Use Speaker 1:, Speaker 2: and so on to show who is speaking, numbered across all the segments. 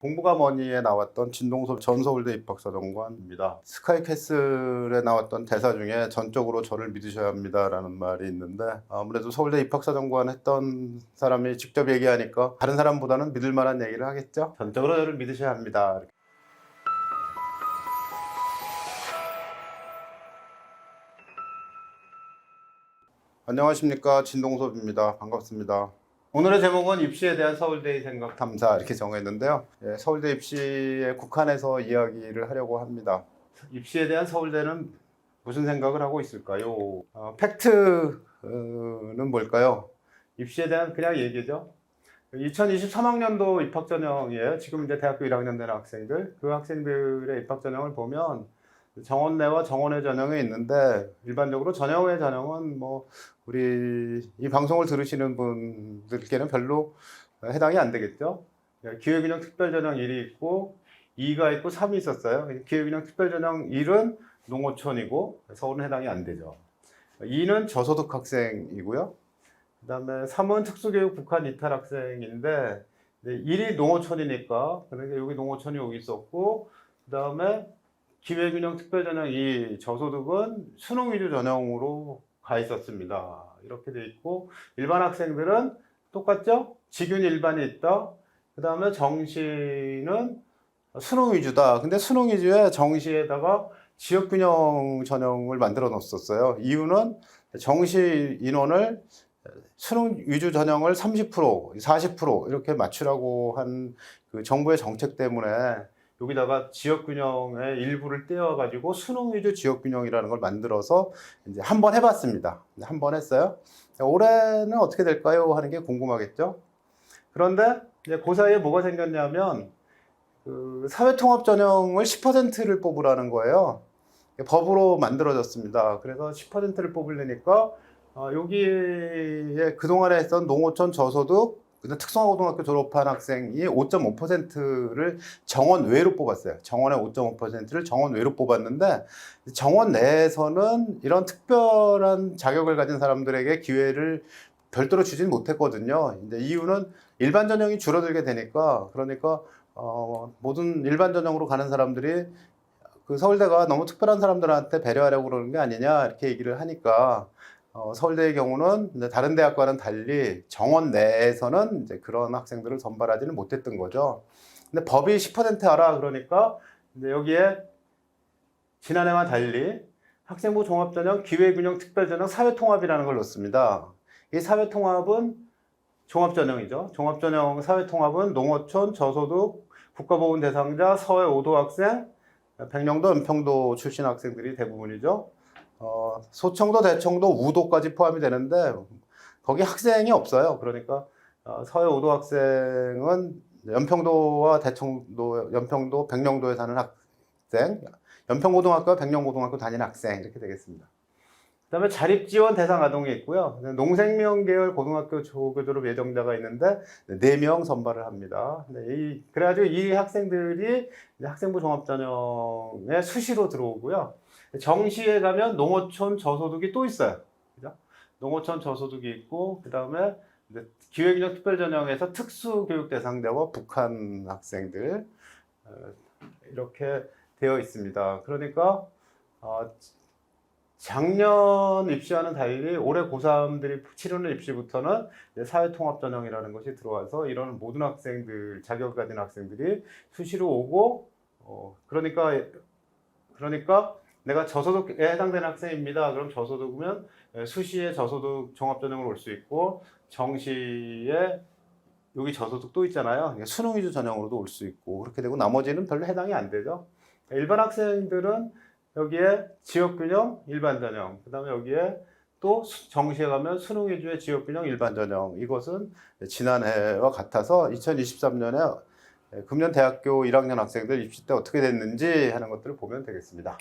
Speaker 1: 공부가 뭐니에 나왔던 진동섭 전 서울대 입학사정관입니다. 스카이캐슬에 나왔던 대사 중에 전적으로 저를 믿으셔야 합니다라는 말이 있는데, 아무래도 서울대 입학사정관 했던 사람이 직접 얘기하니까 다른 사람보다는 믿을 만한 얘기를 하겠죠. 전적으로 저를 믿으셔야 합니다. 안녕하십니까, 진동섭입니다. 반갑습니다. 오늘의 제목은 입시에 대한 서울대의 생각 탐사 이렇게 정했는데요. 서울대 입시에 국한해서 이야기를 하려고 합니다. 입시에 대한 서울대는 무슨 생각을 하고 있을까요? 팩트는 뭘까요? 입시에 대한 그냥 얘기죠. 2023학년도 입학 전형이에요. 지금 이제 대학교 1학년 되는 학생들, 그 학생들의 입학 전형을 보면 정원내와 정원외 전형이 있는데, 일반적으로 전형외 전형은 뭐 우리 이 방송을 들으시는 분들께는 별로 해당이 안 되겠죠. 기회균형 특별전형 1이 있고 2가 있고 3이 있었어요. 기회균형 특별전형 1은 농어촌이고 서울은 해당이 안 되죠. 2는 저소득 학생이고요. 그 다음에 3은 특수교육 북한 이탈 학생인데, 1이 농어촌이니까, 그러니까 여기 농어촌이 여기 있었고, 그 다음에 기회균형 특별전형 2 저소득은 수능 위주 전형으로 가 있었습니다. 이렇게 돼 있고, 일반 학생들은 똑같죠? 직윤 일반이 있다. 그 다음에 정시는 수능 위주다. 근데 수능 위주에 정시에다가 지역균형 전형을 만들어 놓았었어요. 이유는 정시 인원을 수능 위주 전형을 30%, 40% 이렇게 맞추라고 한 그 정부의 정책 때문에 여기다가 지역균형의 일부를 떼어가지고 수능 위주 지역균형이라는 걸 만들어서 이제 한번 해봤습니다. 한 번 했어요. 올해는 어떻게 될까요? 하는 게 궁금하겠죠? 그런데 이제 그 사이에 뭐가 생겼냐면, 그 사회통합 전형을 10%를 뽑으라는 거예요. 법으로 만들어졌습니다. 그래서 10%를 뽑으려니까 여기에 그동안에 했던 농어촌 저소득 특성화고등학교 졸업한 학생이 5.5%를 정원 외로 뽑았어요. 정원의 5.5%를 정원 외로 뽑았는데, 정원 내에서는 이런 특별한 자격을 가진 사람들에게 기회를 별도로 주진 못했거든요. 이제 이유는 일반 전형이 줄어들게 되니까, 그러니까 모든 일반 전형으로 가는 사람들이 그 서울대가 너무 특별한 사람들한테 배려하려고 그러는 게 아니냐 이렇게 얘기를 하니까, 서울대의 경우는 이제 다른 대학과는 달리 정원 내에서는 이제 그런 학생들을 선발하지는 못했던 거죠. 근데 법이 10% 하라 그러니까 이제 여기에 지난해와 달리 학생부 종합전형, 기회균형 특별전형, 사회통합이라는 걸 넣습니다. 이 사회통합은 종합전형이죠. 종합전형 사회통합은 농어촌, 저소득, 국가보훈 대상자, 서해 5도 학생, 백령도, 연평도 출신 학생들이 대부분이죠. 소청도, 대청도, 우도까지 포함이 되는데 거기 학생이 없어요. 그러니까 서해 5도 학생은 연평도와 대청도, 연평도, 백령도에 사는 학생, 연평고등학교와 백령고등학교 다니는 학생 이렇게 되겠습니다. 그다음에 자립지원 대상 아동이 있고요. 농생명 계열 고등학교 조교 졸업 예정자가 있는데 4명 선발을 합니다. 그래가지고 이 학생들이 학생부 종합전형에 수시로 들어오고요. 정시에 가면 농어촌 저소득이 또 있어요. 그죠? 농어촌 저소득이 있고, 그 다음에 기회균형 특별전형에서 특수교육 대상자와 북한 학생들 이렇게 되어 있습니다. 그러니까 작년 입시와는 달리 올해 고3들이 치르는 입시부터는 사회통합전형이라는 것이 들어와서 이런 모든 학생들, 자격을 가진 학생들이 수시로 오고, 그러니까 내가 저소득에 해당되는 학생입니다. 그럼 저소득이면 수시에 저소득 종합전형으로 올 수 있고, 정시에 여기 저소득 또 있잖아요. 수능 위주 전형으로도 올 수 있고, 그렇게 되고 나머지는 별로 해당이 안 되죠. 일반 학생들은 여기에 지역균형 일반전형, 그 다음에 여기에 또 정시에 가면 수능 위주의 지역균형 일반전형, 이것은 지난해와 같아서 2023년에 금년 대학교 1학년 학생들 입시 때 어떻게 됐는지 하는 것들을 보면 되겠습니다.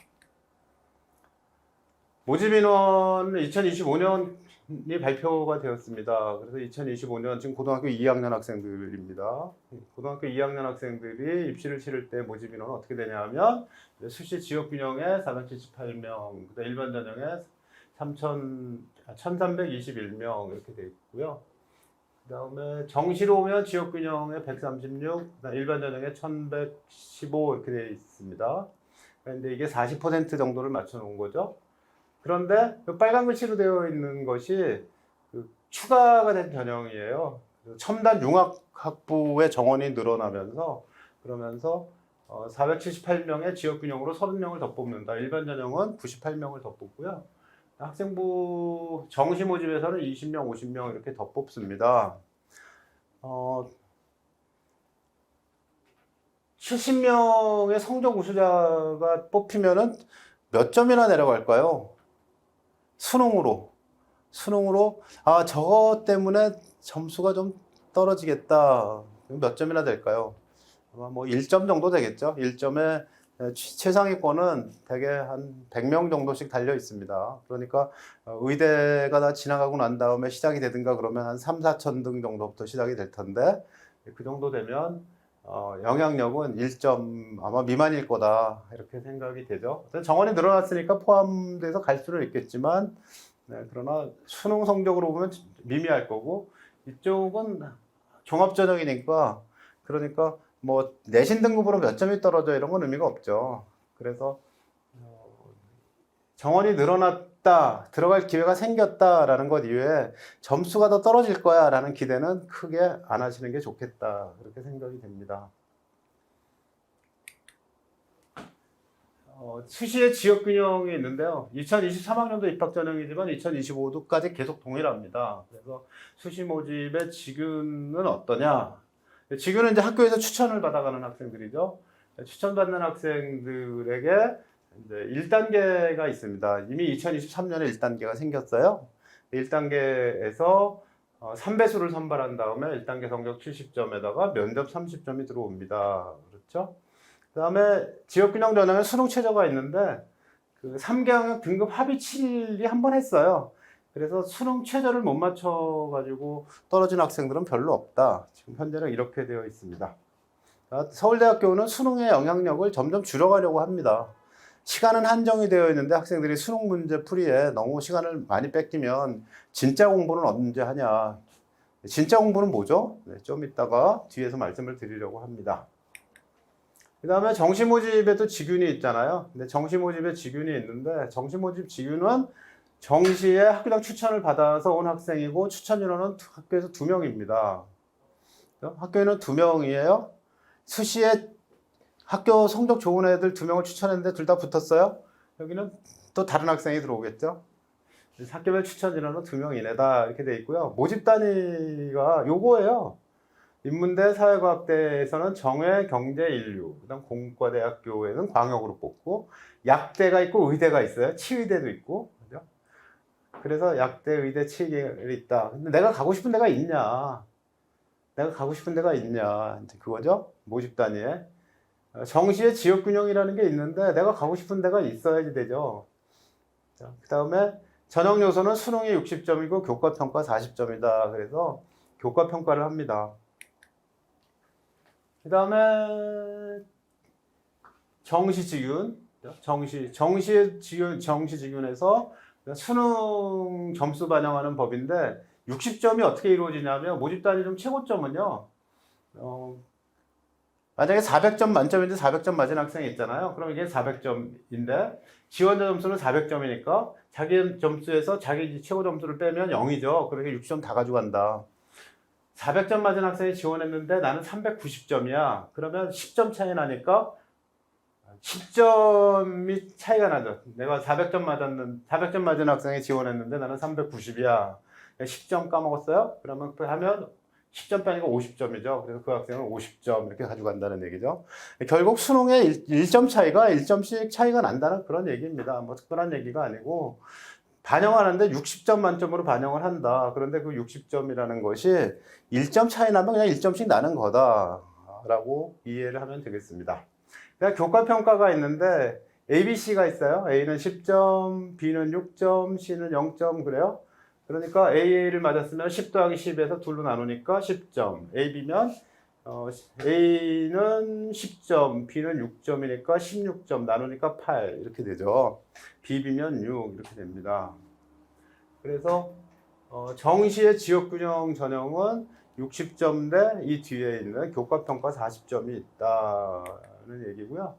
Speaker 1: 모집인원 2025년이 발표가 되었습니다. 그래서 2025년 지금 고등학교 2학년 학생들입니다. 고등학교 2학년 학생들이 입시를 치를 때 모집인원은 어떻게 되냐면, 수시 지역균형에 478명, 일반 전형에 1321명 이렇게 되어 있고요. 그다음에 정시로 오면 지역균형에 136, 일반 전형에 1115 이렇게 되어 있습니다. 그런데 이게 40% 정도를 맞춰 놓은 거죠. 그런데 그 빨간 글씨로 되어 있는 것이 그 추가가 된 전형이에요. 첨단 융합학부의 정원이 늘어나면서 그러면서 478명의 지역균형으로 30명을 더 뽑는다. 일반 전형은 98명을 더 뽑고요. 학생부 정시 모집에서는 20명, 50명 이렇게 더 뽑습니다. 70명의 성적 우수자가 뽑히면은 몇 점이나 내려갈까요? 수능으로. 저거 때문에 점수가 좀 떨어지겠다. 몇 점이나 될까요? 아마 뭐 1점 정도 되겠죠. 1점에 최상위권은 대개 한 100명 정도씩 달려 있습니다. 그러니까 의대가 다 지나가고 난 다음에 시작이 되든가 그러면 한 3, 4천 등 정도부터 시작이 될 텐데 그 정도 되면 영향력은 1점 아마 미만일 거다 이렇게 생각이 되죠. 정원이 늘어났으니까 포함돼서 갈 수는 있겠지만 네, 그러나 수능 성적으로 보면 미미할 거고 이쪽은 종합전형이니까 그러니까 뭐 내신 등급으로 몇 점이 떨어져 이런 건 의미가 없죠. 그래서 정원이 늘어났다, 들어갈 기회가 생겼다라는 것 이외에 점수가 더 떨어질 거야라는 기대는 크게 안 하시는 게 좋겠다 그렇게 생각이 됩니다. 수시의 지역균형이 있는데요. 2023학년도 입학전형이지만 2025도까지 계속 동일합니다. 그래서 수시 모집의 지균은 어떠냐? 지균은 이제 학교에서 추천을 받아가는 학생들이죠. 추천받는 학생들에게 이제 1단계가 있습니다. 이미 2023년에 1단계가 생겼어요. 1단계에서 3배수를 선발한 다음에 1단계 성적 70점에다가 면접 30점이 들어옵니다. 그렇죠? 그 다음에 지역균형 전형에 수능 최저가 있는데 그 3개학년 등급 합의 7이 한 번 했어요. 그래서 수능 최저를 못 맞춰가지고 떨어진 학생들은 별로 없다. 지금 현재는 이렇게 되어 있습니다. 서울대학교는 수능의 영향력을 점점 줄여가려고 합니다. 시간은 한정이 되어 있는데 학생들이 수능 문제 풀이에 너무 시간을 많이 뺏기면 진짜 공부는 언제 하냐. 진짜 공부는 뭐죠? 네, 좀 이따가 뒤에서 말씀을 드리려고 합니다. 그 다음에 정시 모집에도 지균이 있잖아요. 근데 정시 모집에 지균이 있는데 정시 모집 지균은 정시에 학교장 추천을 받아서 온 학생이고 추천 인원은 학교에서 2명입니다. 학교에는 2명이에요. 수시에 학교 성적 좋은 애들 2명을 추천했는데 둘 다 붙었어요. 여기는 또 다른 학생이 들어오겠죠. 학교별 추천 인원은 2명 이내다 이렇게 돼 있고요. 모집 단위가 요거예요. 인문대 사회과학대에서는 정외, 경제, 인류, 그다음 공과대학교에는 광역으로 뽑고 약대가 있고 의대가 있어요. 치의대도 있고. 그죠? 그래서 약대, 의대, 치의대가 있다. 근데 내가 가고 싶은 데가 있냐? 내가 가고 싶은 데가 있냐? 이제 그거죠. 모집 단위에. 정시의 지역균형이라는 게 있는데 내가 가고 싶은 데가 있어야지 되죠. 그 다음에 전형 요소는 수능이 60점이고 교과평가 40점이다. 그래서 교과평가를 합니다. 그 다음에 정시지균, 정시지균에서 수능 점수 반영하는 법인데 60점이 어떻게 이루어지냐면 모집 단위 중 최고점은요. 만약에 400점 만점인데 400점 맞은 학생이 있잖아요. 그럼 이게 400점인데 지원자 점수는 400점이니까 자기 점수에서 자기 최고 점수를 빼면 0이죠. 그러니까 60점 다 가져간다. 400점 맞은 학생이 지원했는데 나는 390점이야. 그러면 10점 차이 나니까 10점이 차이가 나죠. 내가 400점 맞은 학생이 지원했는데 나는 390이야. 10점 까먹었어요? 그러면 하면 10점 빼니까 50점이죠. 그래서 그 학생은 50점 이렇게 가져간다는 얘기죠. 결국 수능에 1점 차이가 1점씩 차이가 난다는 그런 얘기입니다. 뭐 특별한 얘기가 아니고 반영하는데 60점 만점으로 반영을 한다. 그런데 그 60점이라는 것이 1점 차이 나면 그냥 1점씩 나는 거다라고 이해를 하면 되겠습니다. 그러니까 교과평가가 있는데 A, B, C가 있어요. A는 10점, B는 6점, C는 0점 그래요. 그러니까 A를 맞았으면 10 더하기 10에서 둘로 나누니까 10점. A, B면 A는 10점, B는 6점이니까 16점 나누니까 8 이렇게 되죠. B, B면 6 이렇게 됩니다. 그래서 정시의 지역균형 전형은 60점 대 이 뒤에 있는 교과평가 40점이 있다는 얘기고요.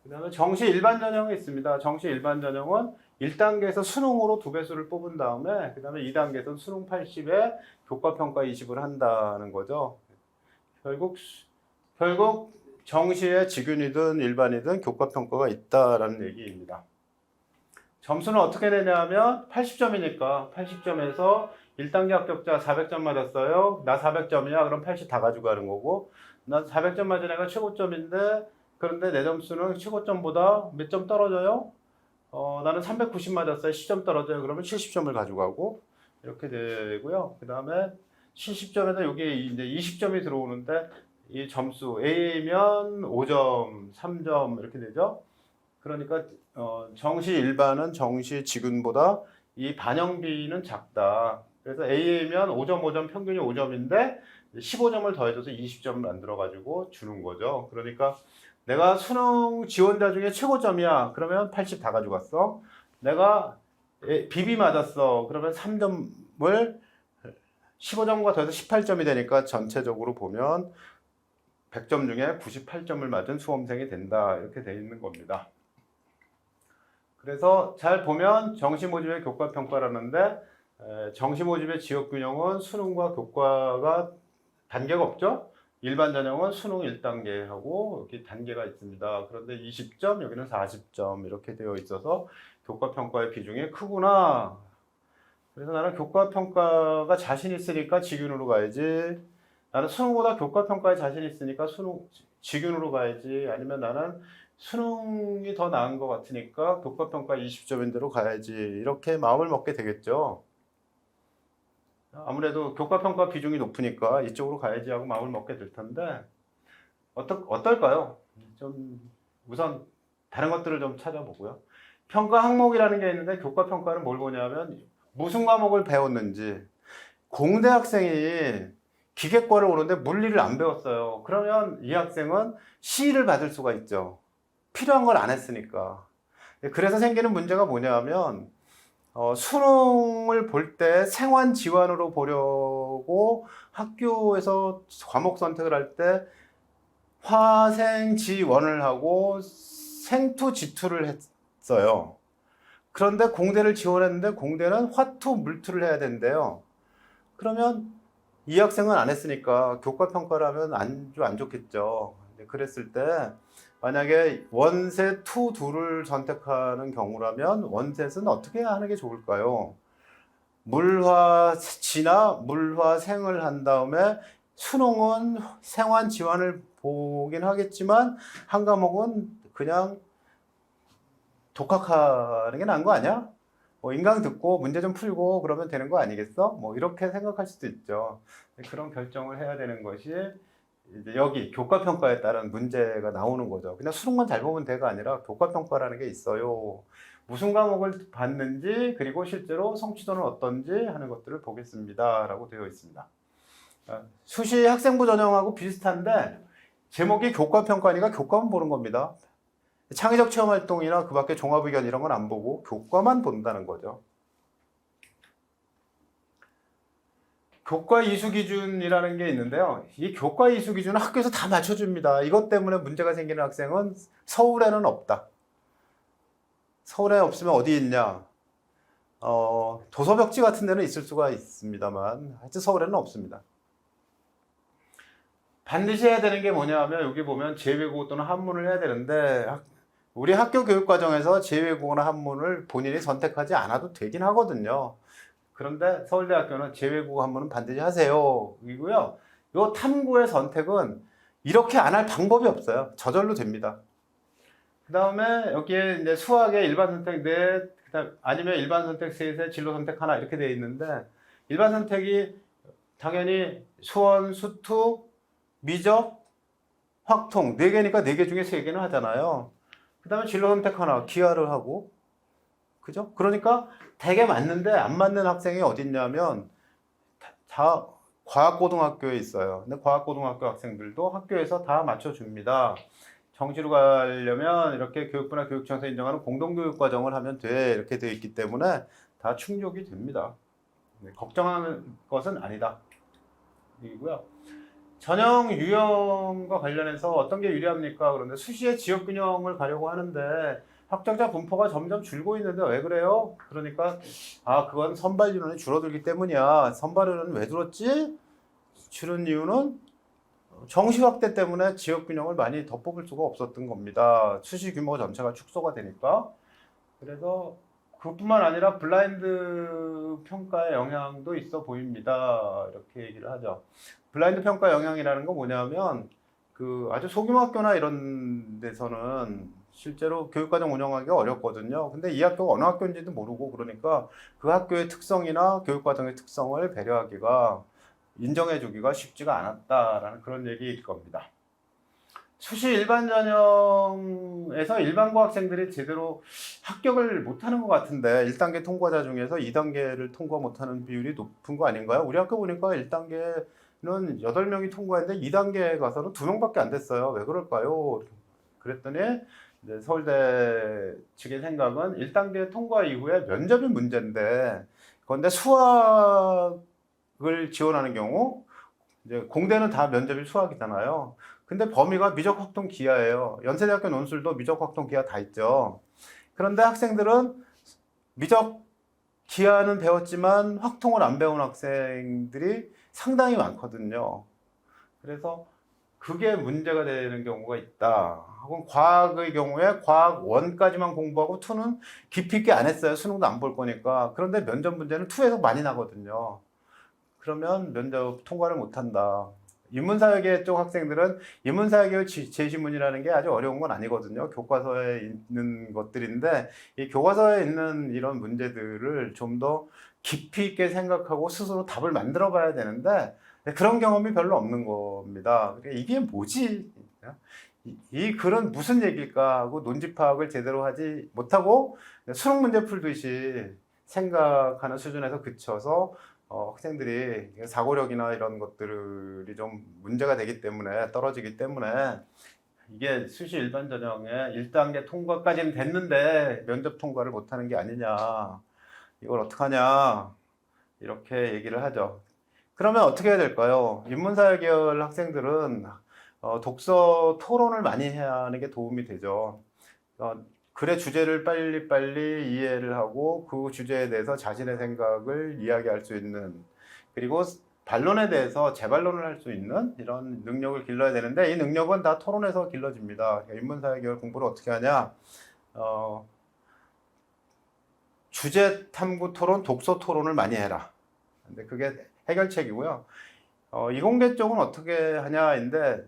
Speaker 1: 그 다음에 정시 일반 전형이 있습니다. 정시 일반 전형은 1단계에서 수능으로 2배수를 뽑은 다음에 그 다음에 2단계에서는 수능 80에 교과평가 20을 한다는 거죠. 결국 정시에 직윤이든 일반이든 교과평가가 있다라는 얘기입니다. 점수는 어떻게 내냐면 80점이니까 80점에서 1단계 합격자 400점 맞았어요. 나 400점이야. 그럼 80 다 가져가는 거고, 난 400점 맞은 애가 최고점인데 그런데 내 점수는 최고점보다 몇 점 떨어져요? 나는 390 맞았어요. 10점 떨어져요. 그러면 70점을 가져가고 이렇게 되고요. 그 다음에 70점에서 여기 이제 20점이 들어오는데 이 점수 A면 5점, 3점 이렇게 되죠. 그러니까 정시 일반은 정시 직윤보다 이 반영비는 작다. 그래서 A면 5점, 5점 평균이 5점인데 15점을 더해줘서 20점을 만들어가지고 주는 거죠. 그러니까 내가 수능 지원자 중에 최고점이야. 그러면 80 다 가져갔어. 내가 비비 맞았어. 그러면 3점을 15점과 더해서 18점이 되니까 전체적으로 보면 100점 중에 98점을 맞은 수험생이 된다. 이렇게 돼 있는 겁니다. 그래서 잘 보면 정시 모집의 교과 평가라는데 정시 모집의 지역 균형은 수능과 교과가 단계가 없죠. 일반 전형은 수능 1단계하고 이렇게 단계가 있습니다. 그런데 20점, 여기는 40점 이렇게 되어 있어서 교과 평가의 비중이 크구나. 그래서 나는 교과 평가가 자신 있으니까 직윤으로 가야지. 나는 수능보다 교과 평가에 자신 있으니까 직윤으로 가야지. 아니면 나는 수능이 더 나은 것 같으니까 교과평가 20점인대로 가야지. 이렇게 마음을 먹게 되겠죠. 아무래도 교과평가 비중이 높으니까 이쪽으로 가야지 하고 마음을 먹게 될 텐데 어떨까요? 좀 우선 다른 것들을 좀 찾아보고요. 평가 항목이라는 게 있는데 교과평가는 뭘 보냐면 무슨 과목을 배웠는지. 공대 학생이 기계과를 오는데 물리를 안 배웠어요. 그러면 이 학생은 C를 받을 수가 있죠. 필요한 걸 안 했으니까. 그래서 생기는 문제가 뭐냐면 수능을 볼 때 생환 지환으로 보려고 학교에서 과목 선택을 할 때 화생지원을 하고 생투지투를 했어요. 그런데 공대를 지원했는데 공대는 화투 물투를 해야 된대요. 그러면 이 학생은 안 했으니까 교과평가를 하면 안 좋겠죠. 그랬을 때 만약에 원셋, 투, 둘을 선택하는 경우라면 원셋은 어떻게 하는 게 좋을까요? 물화지나 물화생을 한 다음에 수능은 생환 지환을 보긴 하겠지만 한 과목은 그냥 독학하는 게 나은 거 아니야? 인강 듣고 문제 좀 풀고 그러면 되는 거 아니겠어? 이렇게 생각할 수도 있죠. 그런 결정을 해야 되는 것이 이제 여기 교과평가에 따른 문제가 나오는 거죠. 그냥 수능만 잘 보면 돼가 아니라 교과평가라는 게 있어요. 무슨 과목을 봤는지 그리고 실제로 성취도는 어떤지 하는 것들을 보겠습니다. 라고 되어 있습니다. 수시 학생부 전형하고 비슷한데 제목이 교과평가니까 교과만 보는 겁니다. 창의적 체험활동이나 그 밖에 종합의견 이런 건 안 보고 교과만 본다는 거죠. 교과 이수 기준이라는 게 있는데요. 이 교과 이수 기준은 학교에서 다 맞춰줍니다. 이것 때문에 문제가 생기는 학생은 서울에는 없다. 서울에 없으면 어디 있냐? 도서벽지 같은 데는 있을 수가 있습니다만 하여튼 서울에는 없습니다. 반드시 해야 되는 게 뭐냐면 여기 보면 제외국어 또는 한문을 해야 되는데 우리 학교 교육과정에서 제외국어나 한문을 본인이 선택하지 않아도 되긴 하거든요. 그런데 서울대학교는 제외국어 한문은 반드시 하세요. 이고요. 요 탐구의 선택은 이렇게 안 할 방법이 없어요. 저절로 됩니다. 그 다음에 여기에 이제 수학의 일반 선택 넷, 아니면 일반 선택 셋에 진로 선택 하나 이렇게 되어 있는데 일반 선택이 당연히 수원, 수투, 미적, 확통 4개니까 4개 중에 3개는 하잖아요. 그 다음에 진로 선택 하나, 기하를 하고 그죠? 그러니까 되게 맞는데 안 맞는 학생이 어딨냐면 다 과학고등학교에 있어요. 근데 과학고등학교 학생들도 학교에서 다 맞춰줍니다. 정시로 가려면 이렇게 교육부나 교육청에서 인정하는 공동교육과정을 하면 돼. 이렇게 되어 있기 때문에 다 충족이 됩니다. 걱정하는 것은 아니다. 얘기고요. 전형 유형과 관련해서 어떤 게 유리합니까? 그런데 수시의 지역 균형을 가려고 하는데 확정자 분포가 점점 줄고 있는데 왜 그래요? 그러니까 그건 선발 인원이 줄어들기 때문이야. 선발 인원은 왜 줄었지? 줄은 이유는 정시 확대 때문에 지역 균형을 많이 더 뽑을 수가 없었던 겁니다. 수시 규모 전체가 축소가 되니까. 그래서 그뿐만 아니라 블라인드 평가의 영향도 있어 보입니다. 이렇게 얘기를 하죠. 블라인드 평가 영향이라는 건 뭐냐면 그 아주 소규모 학교나 이런 데서는 실제로 교육과정 운영하기가 어렵거든요. 근데 이 학교가 어느 학교인지도 모르고 그러니까 그 학교의 특성이나 교육과정의 특성을 배려하기가 인정해주기가 쉽지가 않았다라는 그런 얘기일 겁니다. 수시 일반 전형에서 일반고 학생들이 제대로 합격을 못하는 것 같은데 1단계 통과자 중에서 2단계를 통과 못하는 비율이 높은 거 아닌가요? 우리 학교 보니까 1단계는 8명이 통과했는데 2단계에 가서는 2명밖에 안 됐어요. 왜 그럴까요? 그랬더니 이제 서울대 측의 생각은 1단계 통과 이후에 면접이 문제인데 그런데 수학을 지원하는 경우 이제 공대는 다 면접이 수학이잖아요. 근데 범위가 미적 확통 기하예요. 연세대학교 논술도 미적 확통 기하 다 있죠. 그런데 학생들은 미적 기하는 배웠지만 확통을 안 배운 학생들이 상당히 많거든요. 그래서 그게 문제가 되는 경우가 있다. 혹은 과학의 경우에 과학 1까지만 공부하고 2는 깊이 있게 안 했어요. 수능도 안 볼 거니까. 그런데 면접 문제는 2에서 많이 나거든요. 그러면 면접 통과를 못한다. 인문사회계 쪽 학생들은 인문사회계 제시문이라는 게 아주 어려운 건 아니거든요. 교과서에 있는 것들인데 이 교과서에 있는 이런 문제들을 좀 더 깊이 있게 생각하고 스스로 답을 만들어 봐야 되는데 그런 경험이 별로 없는 겁니다. 이게 뭐지? 이 글은 무슨 얘기일까 하고 논지 파악을 제대로 하지 못하고 수능 문제 풀듯이 생각하는 수준에서 그쳐서 학생들이 사고력이나 이런 것들이 좀 문제가 되기 때문에 떨어지기 때문에 이게 수시 일반 전형의 1단계 통과까지는 됐는데 면접 통과를 못하는 게 아니냐, 이걸 어떡하냐 이렇게 얘기를 하죠. 그러면 어떻게 해야 될까요? 인문사회 계열 학생들은 독서 토론을 많이 해야 하는 게 도움이 되죠. 글의 주제를 빨리빨리 이해를 하고 그 주제에 대해서 자신의 생각을 이야기할 수 있는, 그리고 반론에 대해서 재반론을 할 수 있는 이런 능력을 길러야 되는데 이 능력은 다 토론에서 길러집니다. 인문사회 계열 공부를 어떻게 하냐? 주제 탐구 토론, 독서 토론을 많이 해라. 근데 그게 해결책이고요. 이공계 쪽은 어떻게 하냐인데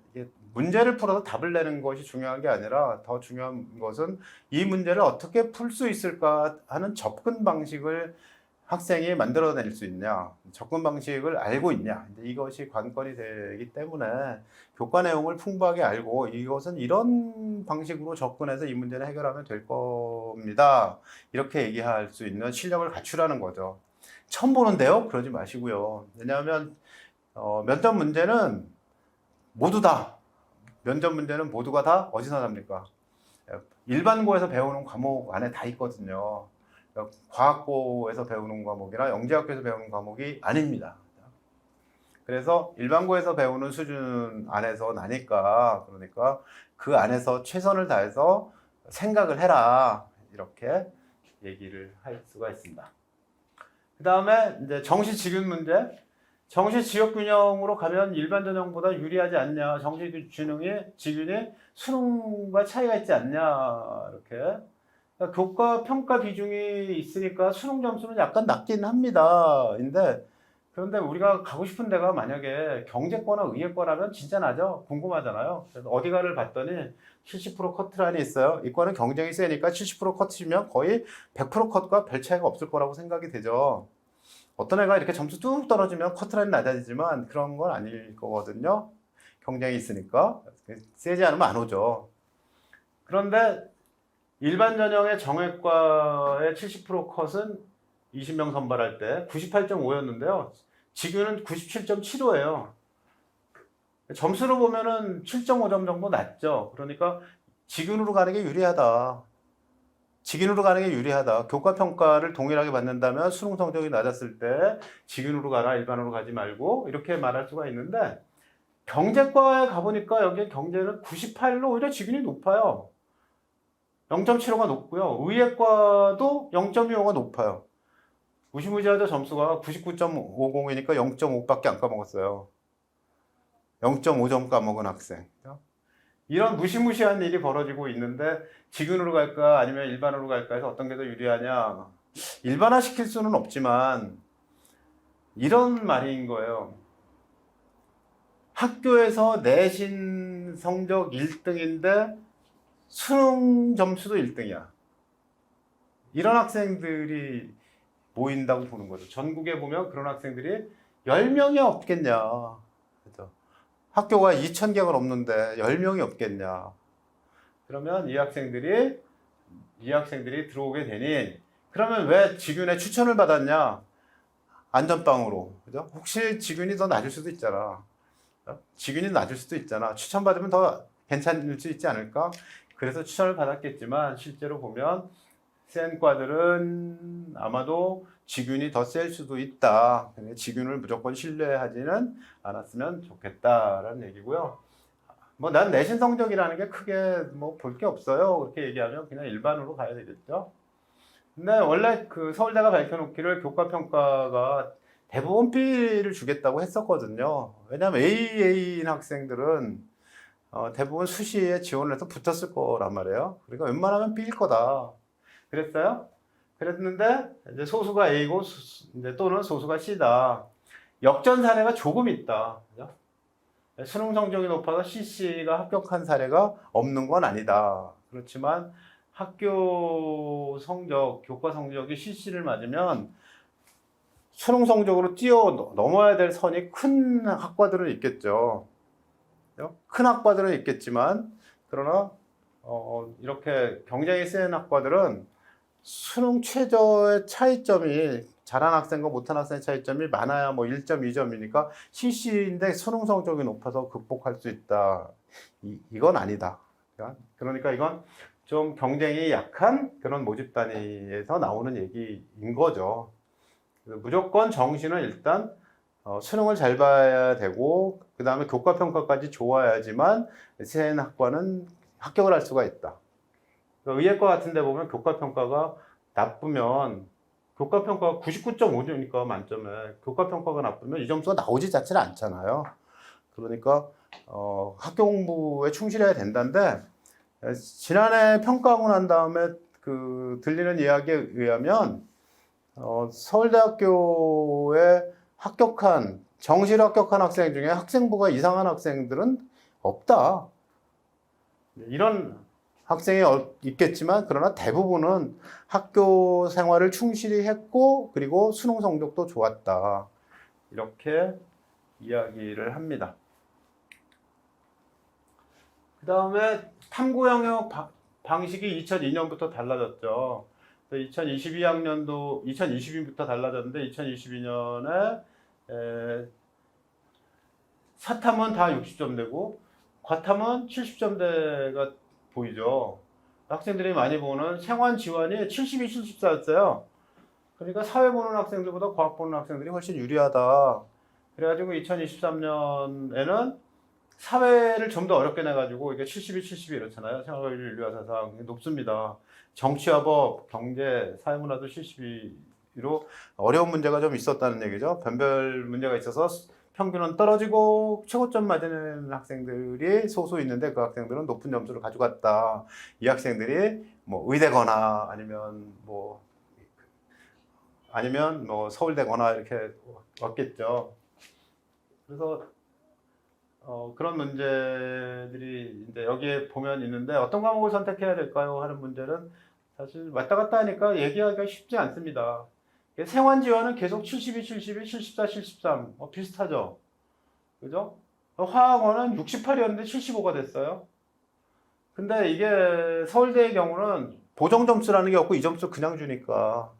Speaker 1: 문제를 풀어서 답을 내는 것이 중요한 게 아니라 더 중요한 것은 이 문제를 어떻게 풀 수 있을까 하는 접근 방식을 학생이 만들어낼 수 있냐, 접근 방식을 알고 있냐, 이것이 관건이 되기 때문에 교과 내용을 풍부하게 알고 이것은 이런 방식으로 접근해서 이 문제를 해결하면 될 겁니다. 이렇게 얘기할 수 있는 실력을 갖추라는 거죠. 처음 보는데요? 그러지 마시고요. 왜냐하면 면접 문제는 면접 문제는 모두가 다 어디서 납니까? 일반고에서 배우는 과목 안에 다 있거든요. 과학고에서 배우는 과목이나 영재학교에서 배우는 과목이 아닙니다. 그래서 일반고에서 배우는 수준 안에서 나니까, 그러니까 그 안에서 최선을 다해서 생각을 해라, 이렇게 얘기를 할 수가 있습니다. 그 다음에 이제 정시 직윤 문제. 정시 지역 균형으로 가면 일반 전형보다 유리하지 않냐? 정시 직윤이 수능과 차이가 있지 않냐? 이렇게. 그러니까 교과 평가 비중이 있으니까 수능 점수는 약간 낮긴 합니다. 그런데 우리가 가고 싶은 데가 만약에 경제과나 의예과라면 진짜 나죠? 궁금하잖아요. 그래서 어디가를 봤더니 70% 커트라인이 있어요. 이과는 경쟁이 세니까 70% 커트면 거의 100% 컷과 별 차이가 없을 거라고 생각이 되죠. 어떤 애가 이렇게 점수 뚝 떨어지면 커트라인 낮아지지만 그런 건 아닐 거거든요. 경쟁이 있으니까. 세지 않으면 안 오죠. 그런데 일반 전형의 정외과의 70% 컷은 20명 선발할 때 98.5였는데요. 직윤은 97.75예요. 점수로 보면은 7.5점 정도 낮죠. 그러니까 직윤으로 가는 게 유리하다. 직인으로 가는 게 유리하다. 교과 평가를 동일하게 받는다면 수능 성적이 낮았을 때 직인으로 가라, 일반으로 가지 말고 이렇게 말할 수가 있는데 경제과에 가보니까 여기 경제는 98로 오히려 직인이 높아요. 0.75가 높고요. 의예과도 0.25가 높아요. 무시무시하죠. 점수가 99.50이니까 0.5밖에 안 까먹었어요. 0.5점 까먹은 학생. 이런 무시무시한 일이 벌어지고 있는데 직은으로 갈까 아니면 일반으로 갈까 해서 어떤 게 더 유리하냐. 일반화 시킬 수는 없지만 이런 말인 거예요. 학교에서 내신 성적 1등인데 수능 점수도 1등이야. 이런 학생들이 모인다고 보는 거죠. 전국에 보면 그런 학생들이 10명이 없겠냐. 그죠? 학교가 2,000개가 넘는데 10명이 없겠냐. 그러면 이 학생들이 들어오게 되니 그러면 왜 직윤에 추천을 받았냐? 안전빵으로. 그죠? 혹시 직윤이 더 낮을 수도 있잖아. 직윤이 낮을 수도 있잖아. 추천받으면 더 괜찮을 수 있지 않을까? 그래서 추천을 받았겠지만 실제로 보면 센 과들은 아마도 직윤이 더 셀 수도 있다. 직윤을 무조건 신뢰하지는 않았으면 좋겠다라는 얘기고요. 뭐 난 내신 성적이라는 게 크게 뭐 볼 게 없어요. 그렇게 얘기하면 그냥 일반으로 가야 되겠죠. 근데 원래 그 서울대가 밝혀놓기를 교과평가가 대부분 B를 주겠다고 했었거든요. 왜냐하면 AA인 학생들은 대부분 수시에 지원을 해서 붙었을 거란 말이에요. 그러니까 웬만하면 B일 거다. 그랬어요? 그랬는데 이제 소수가 A고 이제 또는 소수가 C다. 역전 사례가 조금 있다. 그죠? 수능 성적이 높아서 CC가 합격한 사례가 없는 건 아니다. 그렇지만 학교 성적, 교과 성적이 CC를 맞으면 수능 성적으로 뛰어 넘어야 될 선이 큰 학과들은 있겠죠. 큰 학과들은 있겠지만 그러나 이렇게 경쟁이 센 학과들은 수능 최저의 차이점이 잘한 학생과 못한 학생의 차이점이 많아야 뭐 1점, 2점이니까 CC인데 수능 성적이 높아서 극복할 수 있다. 이건 아니다. 그러니까 이건 좀 경쟁이 약한 그런 모집 단위에서 나오는 얘기인 거죠. 무조건 정시는 일단 수능을 잘 봐야 되고 그 다음에 교과 평가까지 좋아야지만 센 학과는 합격을 할 수가 있다. 의예과 같은 데 보면 교과 평가가 나쁘면 교과 평가가 99.5점이니까 만점에 교과 평가가 나쁘면 이 점수가 나오지 자체는 않잖아요. 그러니까 학교 공부에 충실해야 된다는데 지난해 평가하고 난 다음에 그 들리는 이야기에 의하면 서울대학교에 정시로 합격한 학생 중에 학생부가 이상한 학생들은 없다. 이런 학생이 있겠지만 그러나 대부분은 학교 생활을 충실히 했고 그리고 수능 성적도 좋았다. 이렇게 이야기를 합니다. 그 다음에 탐구 영역 방식이 2002년부터 달라졌죠. 2022부터 달라졌는데 2022년에 사탐은 다 60점 되고 과탐은 70점대가 보이죠. 학생들이 많이 보는 생활 지원이 72, 74였어요. 그러니까 사회 보는 학생들보다 과학 보는 학생들이 훨씬 유리하다. 그래가지고 2023년에는 사회를 좀 더 어렵게 내가지고 이게 72, 72 이렇잖아요. 생활과학을 인류와 사상 높습니다. 정치와 법, 경제, 사회문화도 72로 어려운 문제가 좀 있었다는 얘기죠. 변별 문제가 있어서 평균은 떨어지고 최고점 맞은 학생들이 소수 있는데 그 학생들은 높은 점수를 가져갔다. 이 학생들이 뭐 의대거나 아니면 뭐 서울대거나 이렇게 왔겠죠. 그래서 그런 문제들이 이제 여기에 보면 있는데 어떤 과목을 선택해야 될까요? 하는 문제는 사실 왔다 갔다 하니까 얘기하기가 쉽지 않습니다. 생활 지원은 계속 72, 72, 74, 73 비슷하죠. 그죠? 화학원은 68이었는데 75가 됐어요. 근데 이게 서울대의 경우는 보정 점수라는 게 없고 이 점수 그냥 주니까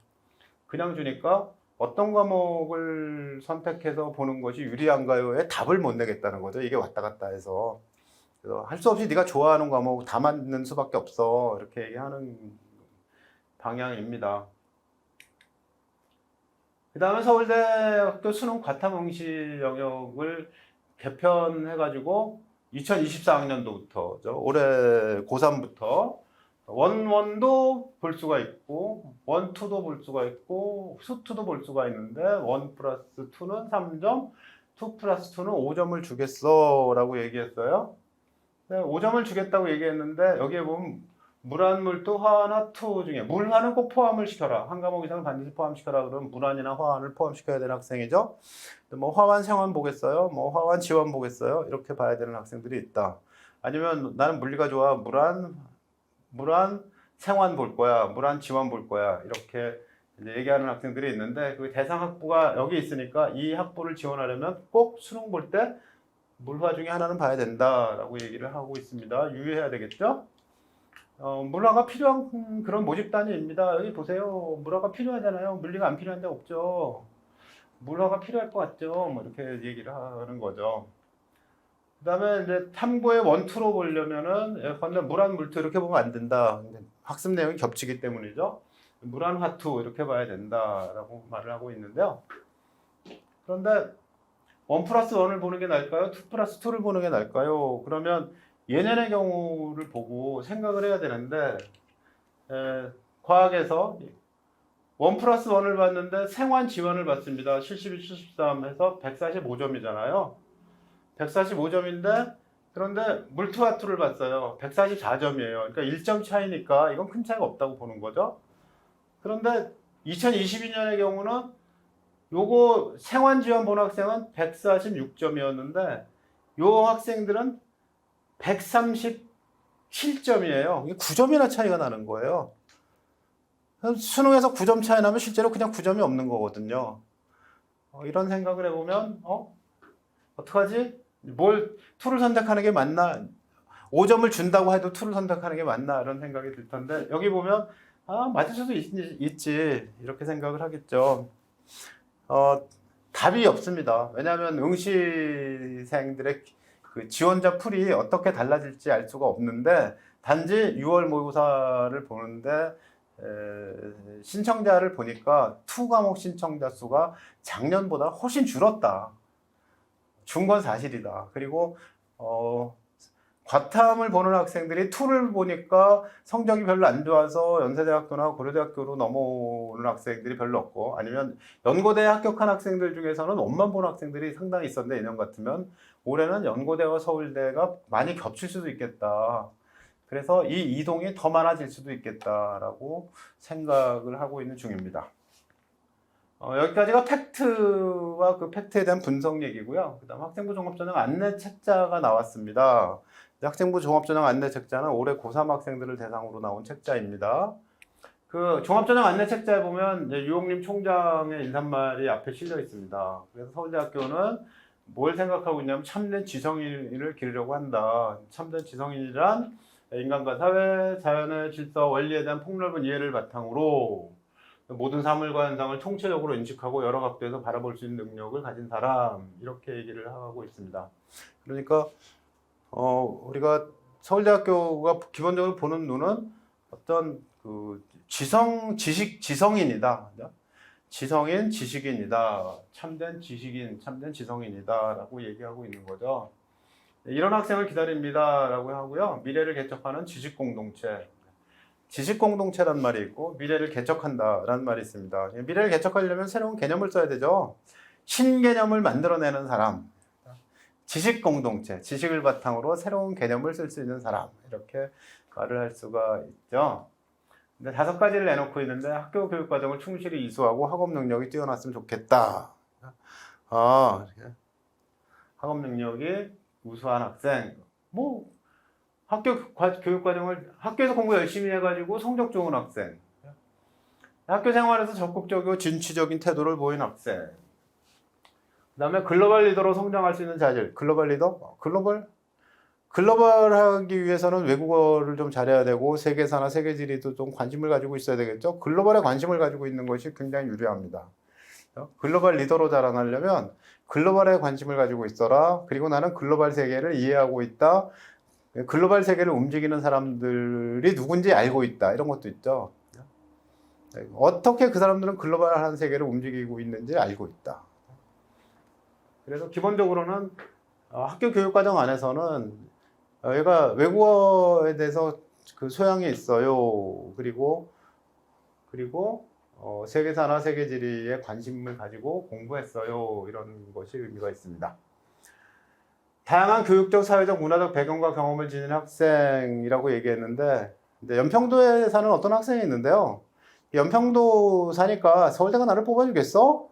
Speaker 1: 어떤 과목을 선택해서 보는 것이 유리한가요에 답을 못 내겠다는 거죠. 이게 왔다 갔다 해서. 그래서 할 수 없이 네가 좋아하는 과목 다 맞는 수밖에 없어. 이렇게 얘기하는 방향입니다. 그 다음에 서울대학교 수능 과탐응시 영역을 개편해가지고 2024학년도부터 올해 고3부터 원원도 볼 수가 있고 원투도 볼 수가 있고 수투도 볼 수가 있는데 1+2는 3점, 2+2는 5점을 주겠어 라고 얘기했어요. 5점을 주겠다고 얘기했는데 여기에 보면 물안물도 화나 투 중에 물화는 꼭 포함을 시켜라. 한 과목 이상은 반드시 포함시켜라. 그러면 물안이나 화환을 포함시켜야 되는 학생이죠. 뭐 화환 생환 보겠어요? 뭐 화환 지환 보겠어요? 이렇게 봐야 되는 학생들이 있다. 아니면 나는 물리가 좋아. 물안 생환 볼 거야. 물안 지환 볼 거야. 이렇게 이제 얘기하는 학생들이 있는데 그 대상 학부가 여기 있으니까 이 학부를 지원하려면 꼭 수능 볼 때 물화 중에 하나는 봐야 된다라고 얘기를 하고 있습니다. 유의해야 되겠죠? 물화가 필요한 그런 모집단위입니다. 여기 보세요. 물화가 필요하잖아요. 물리가 안 필요한 데 없죠. 물화가 필요할 것 같죠. 뭐 이렇게 얘기를 하는 거죠. 그 다음에 이제 탐구의 원투로 보려면은 예컨대 물안 물투 이렇게 보면 안 된다. 학습 내용이 겹치기 때문이죠. 물안 화투 이렇게 봐야 된다라고 말을 하고 있는데요. 그런데 1+1을 보는 게 나을까요? 2+2를 보는 게 나을까요? 그러면 예년의 경우를 보고 생각을 해야 되는데 과학에서 1+1을 봤는데 생환 지환을 봤습니다. 71, 73 해서 145점이잖아요. 145점인데 그런데 물투와투를 봤어요. 144점이에요. 그러니까 1점 차이니까 이건 큰 차이가 없다고 보는 거죠. 그런데 2022년의 경우는 요거 생환 지원 본 학생은 146점이었는데 요 학생들은 137점이에요. 이게 9점이나 차이가 나는 거예요. 수능에서 9점 차이 나면 실제로 그냥 9점이 없는 거거든요. 이런 생각을 해보면 어떡하지? 투를 선택하는 게 맞나? 5점을 준다고 해도 투를 선택하는 게 맞나? 이런 생각이 들 텐데 여기 보면 맞을 수도 있지 이렇게 생각을 하겠죠. 답이 없습니다. 왜냐하면 응시생들의 그 지원자 풀이 어떻게 달라질지 알 수가 없는데 단지 6월 모의고사를 보는데 신청자를 보니까 투 과목 신청자 수가 작년보다 훨씬 줄었다. 준 건 사실이다. 그리고 과탐을 보는 학생들이 투를 보니까 성적이 별로 안 좋아서 연세대학교나 고려대학교로 넘어오는 학생들이 별로 없고 아니면 연고대에 합격한 학생들 중에서는 원만 보는 학생들이 상당히 있었는데 2년 같으면 올해는 연고대와 서울대가 많이 겹칠 수도 있겠다. 그래서 이 이동이 더 많아질 수도 있겠다라고 생각을 하고 있는 중입니다. 여기까지가 팩트와 그 팩트에 대한 분석 얘기고요. 그 다음 학생부 종합전형 안내 책자가 나왔습니다. 학생부 종합전형 안내 책자는 올해 고3 학생들을 대상으로 나온 책자입니다. 그 종합전형 안내 책자에 보면 유홍림 총장의 인사말이 앞에 실려 있습니다. 그래서 서울대학교는 뭘 생각하고 있냐면 참된 지성인을 기르려고 한다. 참된 지성인이란 인간과 사회, 자연의 질서, 원리에 대한 폭넓은 이해를 바탕으로 모든 사물과 현상을 총체적으로 인식하고 여러 각도에서 바라볼 수 있는 능력을 가진 사람 이렇게 얘기를 하고 있습니다. 그러니까 우리가 서울대학교가 기본적으로 보는 눈은 어떤 그 지성인이다. 지성인, 지식인이다. 참된 지식인, 참된 지성인이다라고 얘기하고 있는 거죠. 이런 학생을 기다립니다. 라고 하고요. 미래를 개척하는 지식공동체. 지식공동체란 말이 있고 미래를 개척한다라는 말이 있습니다. 미래를 개척하려면 새로운 개념을 써야 되죠. 신개념을 만들어내는 사람. 지식공동체, 지식을 바탕으로 새로운 개념을 쓸 수 있는 사람. 이렇게 말을 할 수가 있죠. 근데 5가지를 내놓고 있는데 학교 교육과정을 충실히 이수하고 학업 능력이 뛰어났으면 좋겠다. 학업 능력이 우수한 학생. 학교 교육과정을 학교에서 공부 열심히 해가지고 성적 좋은 학생. 학교 생활에서 적극적이고 진취적인 태도를 보인 학생. 그 다음에 글로벌 리더로 성장할 수 있는 자질. 글로벌 리더? 글로벌하기 위해서는 외국어를 좀 잘해야 되고 세계사나 세계지리도 좀 관심을 가지고 있어야 되겠죠. 글로벌에 관심을 가지고 있는 것이 굉장히 유리합니다. 글로벌 리더로 자라나려면 글로벌에 관심을 가지고 있어라. 그리고 나는 글로벌 세계를 이해하고 있다. 글로벌 세계를 움직이는 사람들이 누군지 알고 있다. 이런 것도 있죠. 어떻게 그 사람들은 글로벌한 세계를 움직이고 있는지 알고 있다. 그래서 기본적으로는 학교 교육과정 안에서는 얘가 외국어에 대해서 그 소양이 있어요. 그리고 세계사나 세계지리에 관심을 가지고 공부했어요. 이런 것이 의미가 있습니다. 다양한 교육적, 사회적, 문화적 배경과 경험을 지닌 학생이라고 얘기했는데, 근데 연평도에 사는 어떤 학생이 있는데요. 연평도 사니까 서울대가 나를 뽑아주겠어?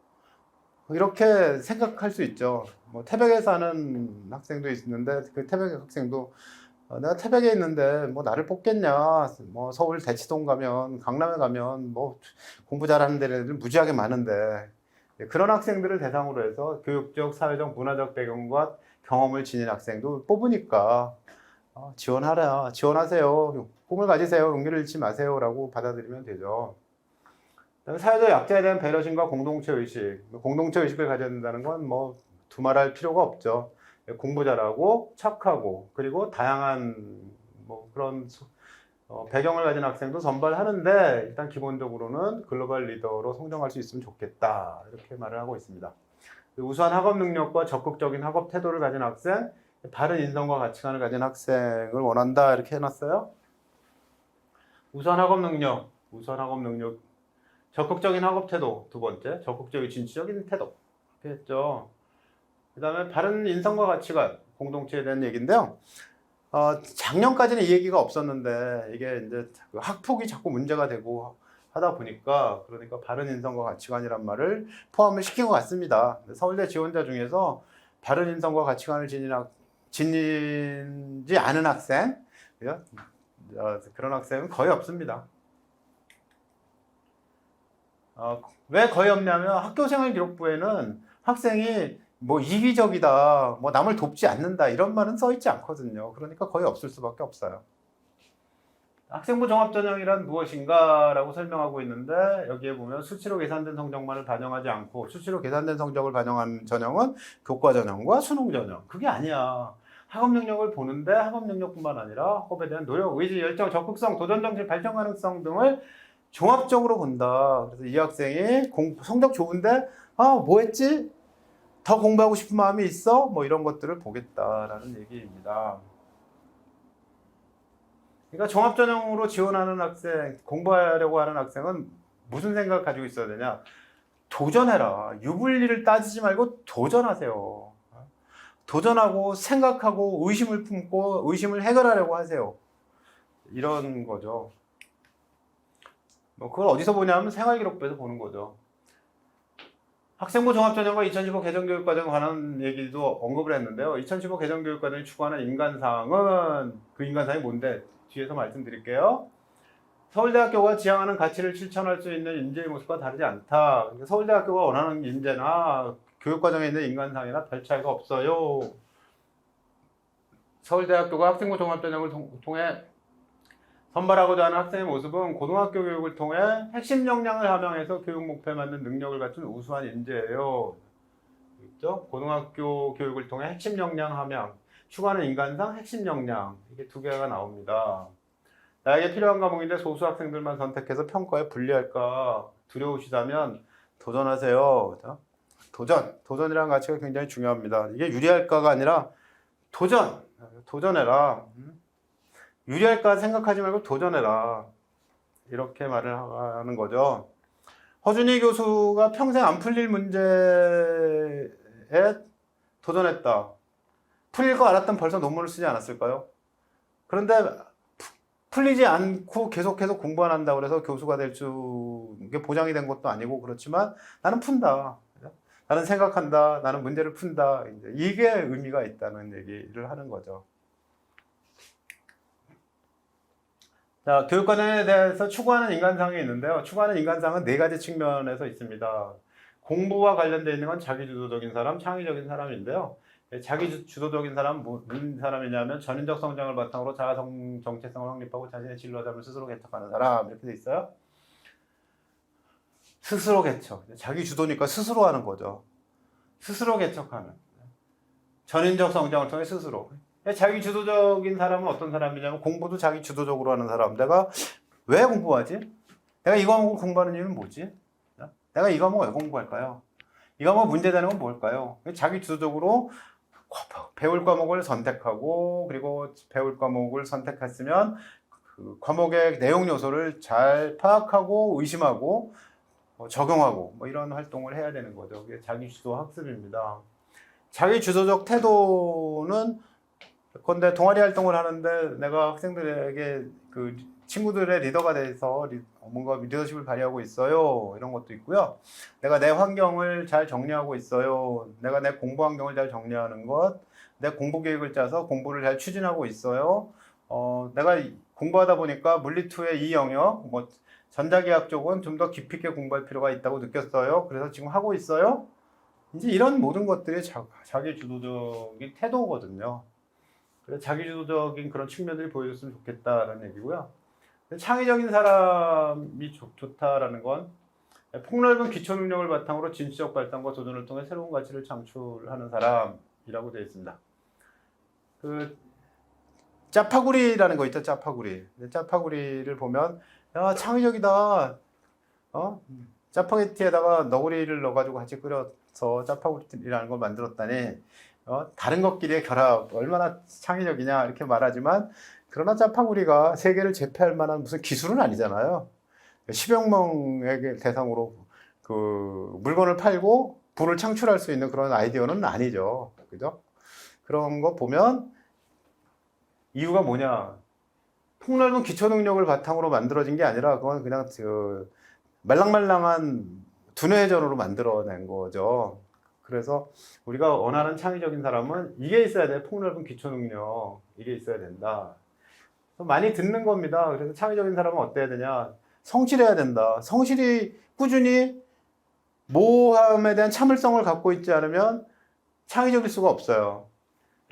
Speaker 1: 이렇게 생각할 수 있죠. 뭐 태백에 사는 학생도 있는데 그 태백 학생도 내가 태백에 있는데 뭐 나를 뽑겠냐? 뭐 서울 대치동 가면, 강남에 가면 뭐 공부 잘하는 데들 무지하게 많은데, 그런 학생들을 대상으로 해서 교육적, 사회적, 문화적 배경과 경험을 지닌 학생도 뽑으니까 지원하세요. 꿈을 가지세요. 용기를 잃지 마세요라고 받아들이면 되죠. 사회적 약자에 대한 배려심과 공동체 의식. 공동체 의식을 가져야 된다는 건 뭐 두말할 필요가 없죠. 공부 잘하고 착하고 그리고 다양한 뭐 그런 배경을 가진 학생도 선발하는데, 일단 기본적으로는 글로벌 리더로 성장할 수 있으면 좋겠다, 이렇게 말을 하고 있습니다. 우수한 학업 능력과 적극적인 학업 태도를 가진 학생, 바른 인성과 가치관을 가진 학생을 원한다, 이렇게 해놨어요. 우수한 학업 능력, 적극적인 학업 태도, 두 번째, 적극적인 진취적인 태도, 이렇게 했죠. 그 다음에 바른 인성과 가치관, 공동체에 대한 얘기인데요. 작년까지는 이 얘기가 없었는데, 이게 이제 학폭이 자꾸 문제가 되고 하다 보니까, 그러니까 바른 인성과 가치관이란 말을 포함을 시킨 것 같습니다. 서울대 지원자 중에서 바른 인성과 가치관을 지니지 않은 학생, 그런 학생은 거의 없습니다. 왜 거의 없냐면 학교생활기록부에는 학생이 뭐 이기적이다, 뭐 남을 돕지 않는다, 이런 말은 써 있지 않거든요. 그러니까 거의 없을 수밖에 없어요. 학생부 종합전형이란 무엇인가 라고 설명하고 있는데, 여기에 보면 수치로 계산된 성적만을 반영하지 않고, 수치로 계산된 성적을 반영한 전형은 교과전형과 수능전형. 그게 아니야. 학업 능력을 보는데 학업 능력뿐만 아니라 학업에 대한 노력, 의지, 열정, 적극성, 도전 정신, 발전 가능성 등을 종합적으로 본다. 그래서 이 학생이 성적 좋은데 뭐 했지? 더 공부하고 싶은 마음이 있어? 뭐 이런 것들을 보겠다라는 얘기입니다. 그러니까 종합전형으로 지원하는 학생, 공부하려고 하는 학생은 무슨 생각을 가지고 있어야 되냐? 도전해라. 유불리를 따지지 말고 도전하세요. 도전하고 생각하고 의심을 품고 의심을 해결하려고 하세요. 이런 거죠. 뭐 그걸 어디서 보냐면 생활기록부에서 보는 거죠. 학생부 종합전형과 2015 개정교육과정에 관한 얘기도 언급을 했는데요. 2015 개정교육과정이 추구하는 인간상은, 그 인간상이 뭔데? 뒤에서 말씀드릴게요. 서울대학교가 지향하는 가치를 실천할 수 있는 인재의 모습과 다르지 않다. 그러니까 서울대학교가 원하는 인재나 교육과정에 있는 인간상이나 별 차이가 없어요. 서울대학교가 학생부 종합전형을 통해 선발하고자 하는 학생의 모습은 고등학교 교육을 통해 핵심 역량을 함양해서 교육 목표에 맞는 능력을 갖춘 우수한 인재예요. 있죠? 고등학교 교육을 통해 핵심 역량 함양, 추구하는 인간상 핵심 역량, 이게 두 개가 나옵니다. 나에게 필요한 과목인데 소수 학생들만 선택해서 평가에 불리할까 두려우시다면 도전하세요. 도전이라는 가치가 굉장히 중요합니다. 이게 유리할까가 아니라 도전해라. 유리할까 생각하지 말고 도전해라. 이렇게 말을 하는 거죠. 허준희 교수가 평생 안 풀릴 문제에 도전했다. 풀릴 거 알았다면 벌써 논문을 쓰지 않았을까요? 그런데 풀리지 않고 계속해서 공부 안 한다고 해서 교수가 될 수, 이게 보장이 된 것도 아니고, 그렇지만 나는 푼다. 나는 생각한다. 나는 문제를 푼다. 이게 의미가 있다는 얘기를 하는 거죠. 자, 교육과정에 대해서 추구하는 인간상이 있는데요. 추구하는 인간상은 네 가지 측면에서 있습니다. 공부와 관련되어 있는 건 자기주도적인 사람, 창의적인 사람인데요. 자기주도적인 사람은 무슨 사람이냐면 전인적 성장을 바탕으로 자아 정체성을 확립하고 자신의 진로자를 스스로 개척하는 사람, 이렇게 돼 있어요. 스스로 개척. 자기주도니까 스스로 하는 거죠. 스스로 개척하는. 전인적 성장을 통해 스스로. 자기 주도적인 사람은 어떤 사람이냐면 공부도 자기 주도적으로 하는 사람. 내가 왜 공부하지? 내가 이 과목을 공부하는 이유는 뭐지? 내가 이 과목을 왜 공부할까요? 이 과목 문제되는 건 뭘까요? 자기 주도적으로 배울 과목을 선택하고, 그리고 배울 과목을 선택했으면 그 과목의 내용 요소를 잘 파악하고 의심하고 적용하고 뭐 이런 활동을 해야 되는 거죠. 그게 자기 주도 학습입니다. 자기 주도적 태도는 그런데 동아리 활동을 하는데 내가 학생들에게 그 친구들의 리더가 돼서 뭔가 리더십을 발휘하고 있어요. 이런 것도 있고요. 내가 내 환경을 잘 정리하고 있어요. 내가 내 공부 환경을 잘 정리하는 것. 내 공부 계획을 짜서 공부를 잘 추진하고 있어요. 내가 공부하다 보니까 물리2의 이 영역, 뭐 전자기학 쪽은 좀 더 깊이 있게 공부할 필요가 있다고 느꼈어요. 그래서 지금 하고 있어요. 이제 이런 모든 것들이 자기 주도적인 태도거든요. 그래서 자기주도적인 그런 측면들이 보여줬으면 좋겠다라는 얘기고요. 창의적인 사람이 좋다라는 건 폭넓은 기초 능력을 바탕으로 진취적 발전과 도전을 통해 새로운 가치를 창출하는 사람이라고 되어 있습니다. 그 짜파구리라는 거 있죠, 짜파구리. 짜파구리를 보면 야 창의적이다. 짜파게티에다가 너구리를 넣어가지고 같이 끓여서 짜파구리라는 걸 만들었다니. 다른 것끼리의 결합 얼마나 창의적이냐 이렇게 말하지만 그러나 짜파구리가 세계를 제패할 만한 무슨 기술은 아니잖아요. 10여 명에게 대상으로 그 물건을 팔고 부를 창출할 수 있는 그런 아이디어는 아니죠. 그죠? 그런 거 보면 이유가 뭐냐? 폭넓은 기초 능력을 바탕으로 만들어진 게 아니라 그건 그냥 그 말랑말랑한 두뇌전으로 만들어낸 거죠. 그래서 우리가 원하는 창의적인 사람은 이게 있어야 돼. 폭넓은 기초 능력. 이게 있어야 된다. 많이 듣는 겁니다. 그래서 창의적인 사람은 어때야 되냐? 성실해야 된다. 성실히 꾸준히 모함에 대한 참을성을 갖고 있지 않으면 창의적일 수가 없어요.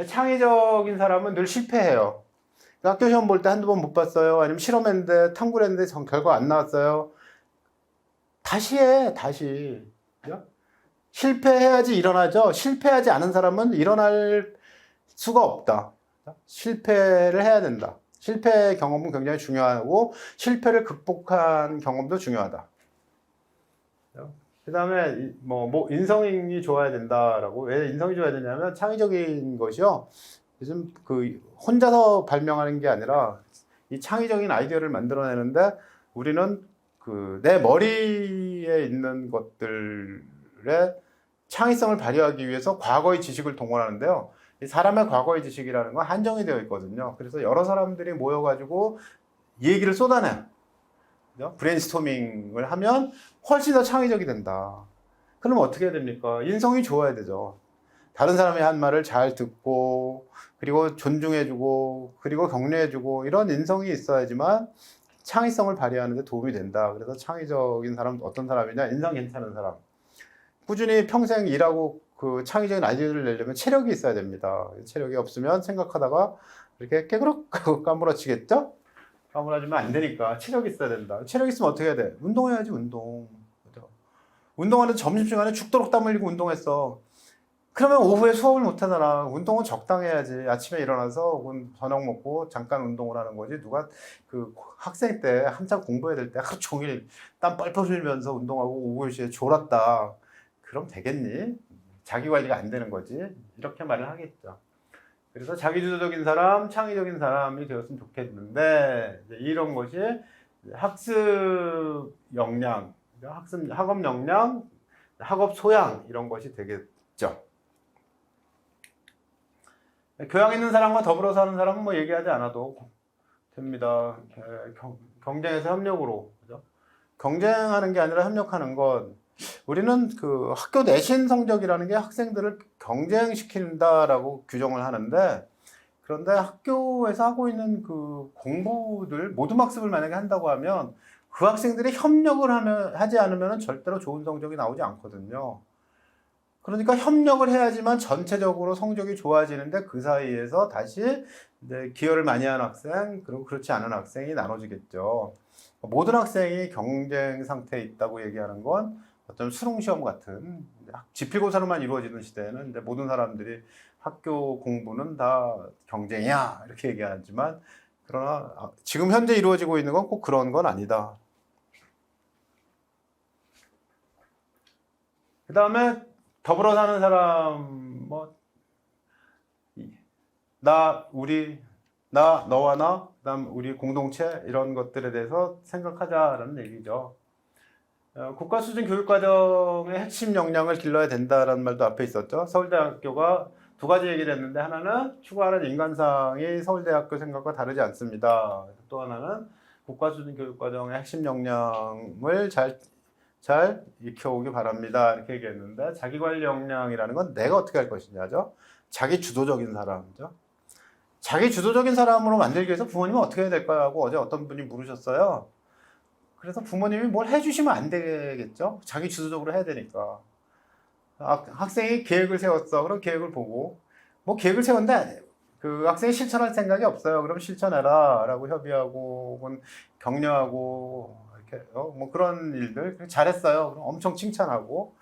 Speaker 1: 창의적인 사람은 늘 실패해요. 학교 시험 볼 때 한두 번 못 봤어요. 아니면 실험했는데 탐구를 했는데 결과 안 나왔어요. 다시 해. 다시. 실패해야지 일어나죠. 실패하지 않은 사람은 일어날 수가 없다. 실패를 해야 된다. 실패 경험은 굉장히 중요하고 실패를 극복한 경험도 중요하다. 그 다음에 뭐 인성이 좋아야 된다라고. 왜 인성이 좋아야 되냐면 창의적인 것이요. 요즘 그 혼자서 발명하는 게 아니라 이 창의적인 아이디어를 만들어내는데 우리는 그 내 머리에 있는 것들의 창의성을 발휘하기 위해서 과거의 지식을 동원하는데요. 사람의 과거의 지식이라는 건 한정이 되어 있거든요. 그래서 여러 사람들이 모여가지고 얘기를 쏟아내. 그죠? 브레인스토밍을 하면 훨씬 더 창의적이 된다. 그럼 어떻게 해야 됩니까? 인성이 좋아야 되죠. 다른 사람이 한 말을 잘 듣고, 그리고 존중해주고, 그리고 격려해주고, 이런 인성이 있어야지만 창의성을 발휘하는 데 도움이 된다. 그래서 창의적인 사람은 어떤 사람이냐? 인성 괜찮은 사람. 꾸준히 평생 일하고 그 창의적인 아이디어를 내려면 체력이 있어야 됩니다. 체력이 없으면 생각하다가 이렇게 깨그럭 까무러치겠죠? 까무러지면 안 되니까 체력이 있어야 된다. 체력 있으면 어떻게 해야 돼? 운동해야지, 운동. 그죠? 운동하는데 점심시간에 죽도록 땀 흘리고 운동했어. 그러면 오후에 수업을 못 하잖아. 운동은 적당히 해야지. 아침에 일어나서 혹은 저녁 먹고 잠깐 운동을 하는 거지. 누가 그 학생 때 한참 공부해야 될 때 하루 종일 땀 뻘뻘 흘리면서 운동하고 오후 10시에 졸았다. 그럼 되겠니? 자기 관리가 안 되는 거지. 이렇게 말을 하겠죠. 그래서 자기주도적인 사람, 창의적인 사람이 되었으면 좋겠는데 이런 것이 학습 역량, 학업 역량, 학업 소양 이런 것이 되겠죠. 교양 있는 사람과 더불어 사는 사람은 뭐 얘기하지 않아도 됩니다. 경쟁에서 협력으로, 그죠? 경쟁하는 게 아니라 협력하는 건 우리는 그 학교 내신 성적이라는 게 학생들을 경쟁시킨다라고 규정을 하는데 그런데 학교에서 하고 있는 그 공부들 모든 학습을 만약에 한다고 하면 그 학생들이 협력을 하지 않으면 절대로 좋은 성적이 나오지 않거든요. 그러니까 협력을 해야지만 전체적으로 성적이 좋아지는데 그 사이에서 다시 이제 기여를 많이 한 학생 그리고 그렇지 않은 학생이 나눠지겠죠. 모든 학생이 경쟁 상태에 있다고 얘기하는 건 어떤 수능시험 같은 지필고사로만 이루어지는 시대에는 이제 모든 사람들이 학교 공부는 다 경쟁이야 이렇게 얘기하지만 그러나 지금 현재 이루어지고 있는 건 꼭 그런 건 아니다. 그 다음에 더불어 사는 사람, 뭐, 너와 나, 그 다음 우리 공동체, 이런 것들에 대해서 생각하자라는 얘기죠. 국가 수준 교육과정의 핵심 역량을 길러야 된다라는 말도 앞에 있었죠. 서울대학교가 두 가지 얘기를 했는데, 하나는 추구하는 인간상이 서울대학교 생각과 다르지 않습니다. 또 하나는 국가 수준 교육과정의 핵심 역량을 잘 익혀오기 바랍니다. 이렇게 얘기했는데, 자기관리 역량이라는 건 내가 어떻게 할 것이냐죠. 자기 주도적인 사람이죠. 자기 주도적인 사람으로 만들기 위해서 부모님은 어떻게 해야 될까요? 하고 어제 어떤 분이 물으셨어요. 그래서 부모님이 뭘 해주시면 안 되겠죠? 자기 주도적으로 해야 되니까. 학생이 계획을 세웠어. 그럼 계획을 보고, 뭐 계획을 세웠는데 그 학생이 실천할 생각이 없어요. 그럼 실천해라. 라고 협의하고, 혹은 격려하고, 이렇게, 뭐 그런 일들. 잘했어요. 그럼 엄청 칭찬하고.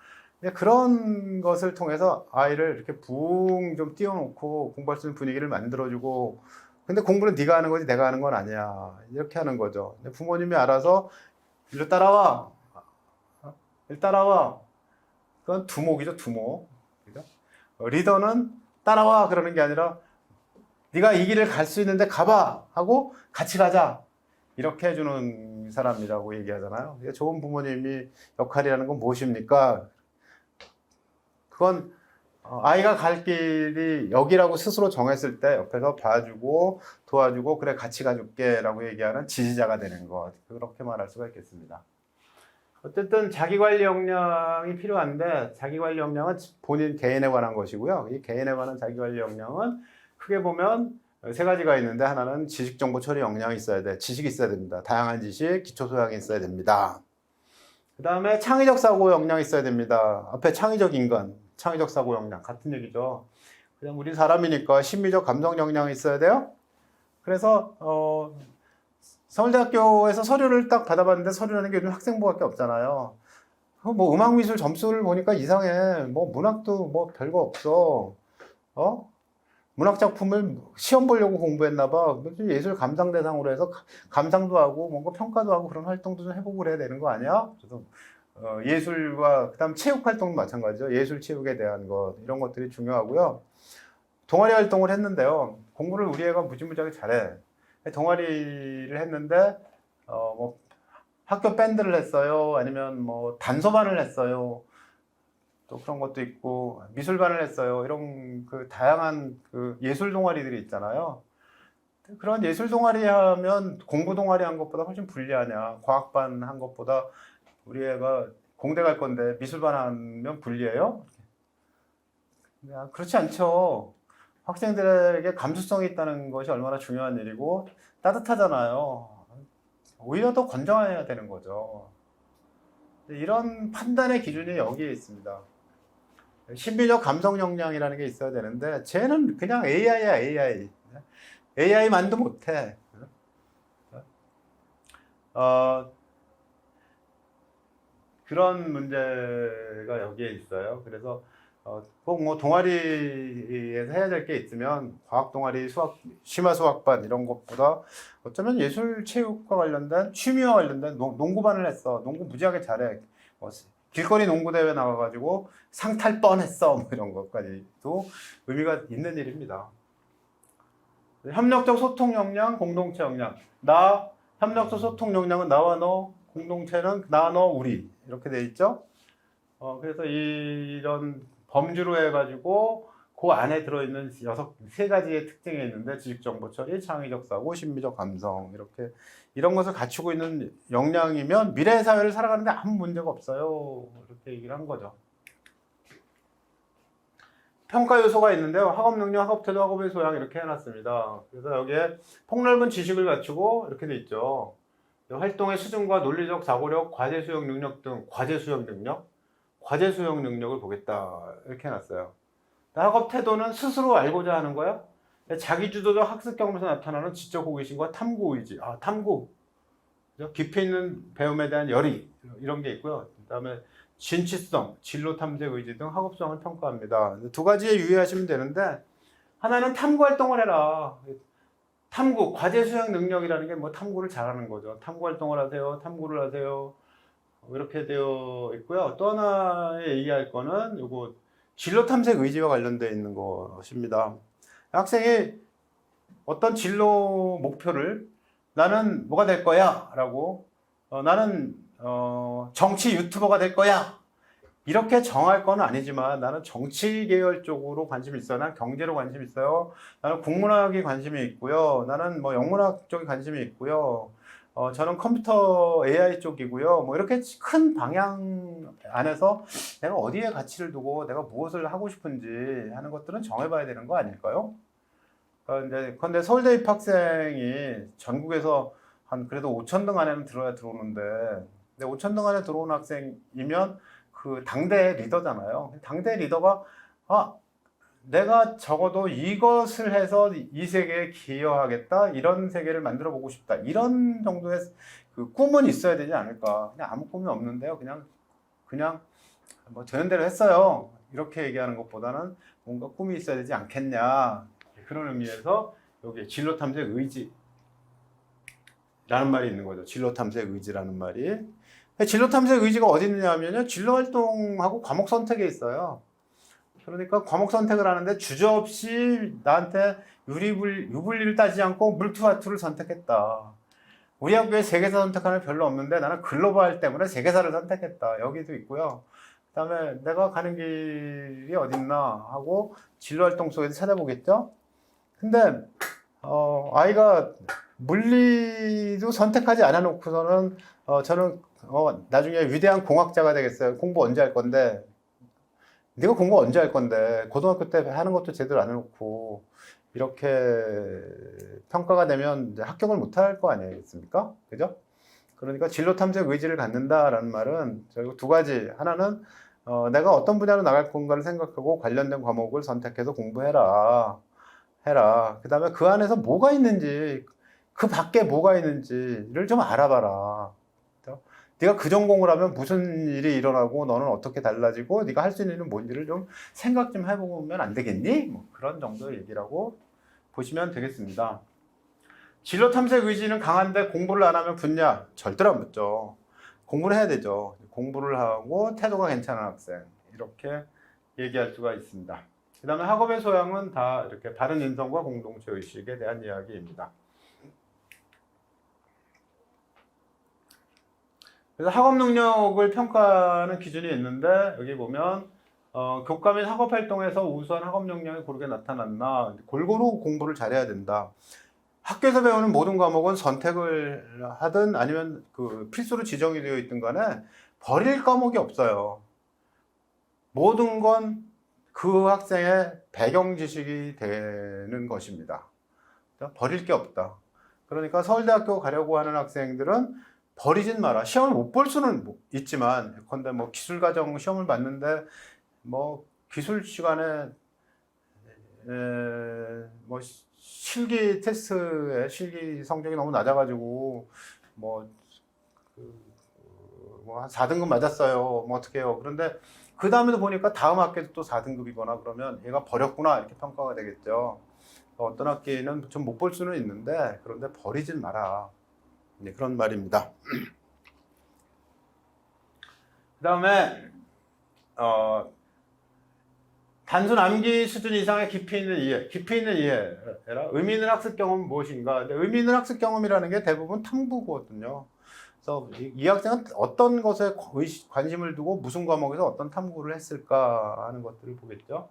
Speaker 1: 그런 것을 통해서 아이를 이렇게 붕 좀 띄워놓고 공부할 수 있는 분위기를 만들어주고, 근데 공부는 네가 하는 거지 내가 하는 건 아니야. 이렇게 하는 거죠. 부모님이 알아서 일로 따라와. 일 따라와. 그건 두목이죠, 두목. 그죠? 리더는 따라와 그러는 게 아니라 네가 이 길을 갈 수 있는데 가봐 하고 같이 가자. 이렇게 해주는 사람이라고 얘기하잖아요. 좋은 부모님이 역할이라는 건 무엇입니까? 그건 아이가 갈 길이 여기라고 스스로 정했을 때 옆에서 봐주고 도와주고 그래 같이 가줄게 라고 얘기하는 지지자가 되는 것. 그렇게 말할 수가 있겠습니다. 어쨌든 자기관리 역량이 필요한데, 자기관리 역량은 본인 개인에 관한 것이고요. 이 개인에 관한 자기관리 역량은 크게 보면 세 가지가 있는데, 하나는 지식정보 처리 역량이 있어야 돼. 지식이 있어야 됩니다. 다양한 지식, 기초 소양이 있어야 됩니다. 그 다음에 창의적 사고 역량이 있어야 됩니다. 앞에 창의적 인간, 창의적 사고 역량 같은 얘기죠. 그냥 우리 사람이니까 심미적 감성 역량이 있어야 돼요. 그래서 서울대학교에서 서류를 딱 받아봤는데, 서류라는 게 요즘 학생부밖에 없잖아요. 뭐 음악미술 점수를 보니까 이상해. 뭐 문학도 뭐 별거 없어. 문학 작품을 시험 보려고 공부했나 봐. 예술 감상 대상으로 해서 감상도 하고 뭔가 평가도 하고 그런 활동도 좀 해보고 그래야 되는 거 아니야? 그래서 예술과 그다음 체육 활동도 마찬가지죠. 예술 체육에 대한 것 이런 것들이 중요하고요. 동아리 활동을 했는데요. 공부를 우리 애가 무지무지하게 잘해. 동아리를 했는데 뭐 학교 밴드를 했어요. 아니면 뭐 단소반을 했어요. 또 그런 것도 있고 미술반을 했어요. 이런 그 다양한 그 예술 동아리들이 있잖아요. 그런 예술 동아리 하면 공부 동아리 한 것보다 훨씬 불리하냐? 과학반 한 것보다 우리 애가 공대 갈 건데 미술반 하면 불리해요? 그렇지 않죠. 학생들에게 감수성이 있다는 것이 얼마나 중요한 일이고 따뜻하잖아요. 오히려 더 건강해야 되는 거죠. 이런 판단의 기준이 여기에 있습니다. 신비적 감성 역량이라는 게 있어야 되는데 쟤는 그냥 AI야, AI. AI만도 못해. 그런 문제가 여기에 있어요. 그래서 꼭 뭐 동아리에서 해야 될 게 있으면 과학 동아리, 심화 수학반 이런 것보다 어쩌면 예술 체육과 관련된 취미와 관련된 농구반을 했어. 농구 무지하게 잘해. 길거리 농구 대회 나가가지고 상 탈 뻔했어. 뭐 이런 것까지도 의미가 있는 일입니다. 협력적 소통 역량, 공동체 역량. 협력적 소통 역량은 나와 너, 공동체는 나, 너, 우리 이렇게 돼 있죠. 그래서 이런 범주로 해가지고 그 안에 들어있는 세 가지의 특징이 있는데, 지식정보 처리, 창의적 사고, 심미적 감성 이런 것을 갖추고 있는 역량이면 미래의 사회를 살아가는데 아무 문제가 없어요. 이렇게 얘기를 한 거죠. 평가 요소가 있는데요. 학업 능력, 학업 태도, 학업의 소양 이렇게 해놨습니다. 그래서 여기에 폭넓은 지식을 갖추고 이렇게 돼 있죠. 활동의 수준과 논리적 사고력, 과제 수용 능력 등 과제 수용 능력을 보겠다 이렇게 해놨어요. 학업 태도는 스스로 알고자 하는 거야. 자기주도적 학습 경험에서 나타나는 지적 호기심과 탐구 의지. 탐구. 깊이 있는 배움에 대한 열의 이런 게 있고요. 그다음에 진취성, 진로 탐색 의지 등 학업 수양을 평가합니다. 두 가지에 유의하시면 되는데, 하나는 탐구 활동을 해라. 탐구, 과제 수행 능력이라는 게 뭐 탐구를 잘하는 거죠. 탐구 활동을 하세요. 탐구를 하세요. 이렇게 되어 있고요. 또 하나 얘기할 거는 요거 진로 탐색 의지와 관련되어 있는 것입니다. 학생이 어떤 진로 목표를 나는 뭐가 될 거야 라고 나는 정치 유튜버가 될 거야 이렇게 정할 건 아니지만 나는 정치 계열 쪽으로 관심이 있어요. 나는 경제로 관심이 있어요. 나는 국문학에 관심이 있고요. 나는 뭐 영문학 쪽에 관심이 있고요. 저는 컴퓨터 AI 쪽이고요. 뭐 이렇게 큰 방향 안에서 내가 어디에 가치를 두고 내가 무엇을 하고 싶은지 하는 것들은 정해봐야 되는 거 아닐까요? 근데 서울대 입학생이 전국에서 한 그래도 5천 등 안에는 들어오는데, 근데 5천 등 안에 들어온 학생이면 그 당대 리더잖아요. 당대 리더가 내가 적어도 이것을 해서 이 세계에 기여하겠다, 이런 세계를 만들어 보고 싶다, 이런 정도의 그 꿈은 있어야 되지 않을까. 그냥 아무 꿈이 없는데요. 그냥 뭐 되는 대로 했어요. 이렇게 얘기하는 것보다는 뭔가 꿈이 있어야 되지 않겠냐. 그런 의미에서 여기 진로 탐색 의지라는 말이 있는 거죠. 진로 탐색 의지라는 말이. 진로 탐색 의지가 어디 있느냐 하면요. 진로 활동하고 과목 선택에 있어요. 그러니까 과목 선택을 하는데 주저없이 나한테 유불리를 따지지 않고 물투와투를 선택했다. 우리 학교에 세계사 선택하는 별로 없는데 나는 글로벌 때문에 세계사를 선택했다. 여기도 있고요. 그 다음에 내가 가는 길이 어딨나 하고 진로활동 속에서 찾아보겠죠. 근데 아이가 물리도 선택하지 않아 놓고서는 저는 나중에 위대한 공학자가 되겠어요. 공부 언제 할 건데? 네가 공부 언제 할 건데? 고등학교 때 하는 것도 제대로 안 해놓고 이렇게 평가가 되면 이제 합격을 못 할 거 아니겠습니까? 그죠? 그러니까 진로 탐색 의지를 갖는다라는 말은 결국 두 가지. 하나는 내가 어떤 분야로 나갈 건가를 생각하고 관련된 과목을 선택해서 공부해라. 그 다음에 그 안에서 뭐가 있는지, 그 밖에 뭐가 있는지를 좀 알아봐라. 그렇죠? 네가 그 전공을 하면 무슨 일이 일어나고 너는 어떻게 달라지고 네가 할 수 있는 일은 뭔지를 좀 생각 좀 해보면 안 되겠니? 뭐 그런 정도의 얘기라고 보시면 되겠습니다. 진로 탐색 의지는 강한데 공부를 안 하면 붙냐? 절대로 안 붙죠. 공부를 해야 되죠. 공부를 하고 태도가 괜찮은 학생, 이렇게 얘기할 수가 있습니다. 그 다음에 학업의 소양은 다 이렇게 바른 인성과 공동체 의식에 대한 이야기입니다. 그래서 학업 능력을 평가하는 기준이 있는데 여기 보면 교과 및 학업 활동에서 우수한 학업 역량이 고르게 나타났나, 골고루 공부를 잘해야 된다. 학교에서 배우는 모든 과목은 선택을 하든 아니면 그 필수로 지정이 되어 있든 간에 버릴 과목이 없어요. 모든 건 그 학생의 배경 지식이 되는 것입니다. 버릴 게 없다. 그러니까 서울대학교 가려고 하는 학생들은 버리진 마라. 시험을 못 볼 수는 있지만, 예컨대 뭐 기술과정 시험을 봤는데 뭐 기술 시간에 뭐 실기 테스트의 실기 성적이 너무 낮아가지고 뭐 한 4등급 맞았어요. 뭐 어떻게 해요? 그런데 그 다음에도 보니까 다음 학기도 또 4등급이거나 그러면 얘가 버렸구나 이렇게 평가가 되겠죠. 어떤 학기는 좀 못 볼 수는 있는데 그런데 버리진 마라. 네, 그런 말입니다. 그 다음에 단순 암기 수준 이상의 깊이 있는 이해라. 의미 있는 학습 경험은 무엇인가? 근데 의미 있는 학습 경험이라는 게 대부분 탐구거든요. 그래서 이 학생은 어떤 것에 관심을 두고 무슨 과목에서 어떤 탐구를 했을까 하는 것들을 보겠죠.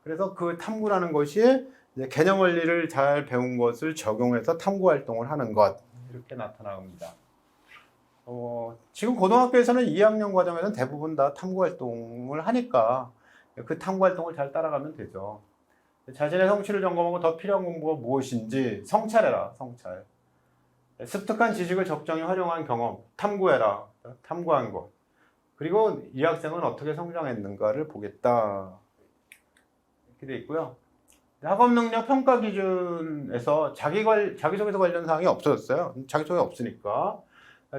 Speaker 1: 그래서 그 탐구라는 것이 이제 개념 원리를 잘 배운 것을 적용해서 탐구 활동을 하는 것, 이렇게 나타납니다. 지금 고등학교에서는 2학년 과정에서는 대부분 다 탐구 활동을 하니까 그 탐구 활동을 잘 따라가면 되죠. 자신의 성취를 점검하고 더 필요한 공부가 무엇인지 성찰해라. 성찰. 습득한 지식을 적정히 활용한 경험, 탐구해라. 탐구한 것. 그리고 이 학생은 어떻게 성장했는가를 보겠다. 이렇게 돼 있고요. 학업 능력 평가 기준에서 자기소개서 관련 사항이 없어졌어요. 자기소개 없으니까.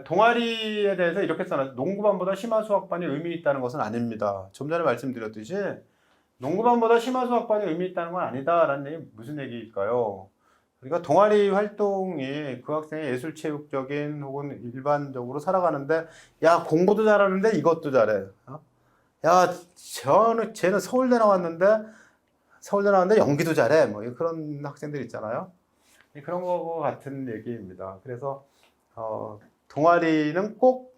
Speaker 1: 동아리에 대해서 이렇게 써놨어요. 농구반보다 심화 수학반이 의미 있다는 것은 아닙니다. 좀 전에 말씀드렸듯이 농구반보다 심화 수학반이 의미 있다는 건 아니다라는 얘기 무슨 얘기일까요? 그러니까 동아리 활동이 그 학생의 예술체육적인 혹은 일반적으로 살아가는데 야 공부도 잘하는데 이것도 잘해. 야 쟤는 서울대 나왔는데 연기도 잘해. 뭐 그런 학생들 있잖아요. 그런 거 같은 얘기입니다. 그래서 동아리는 꼭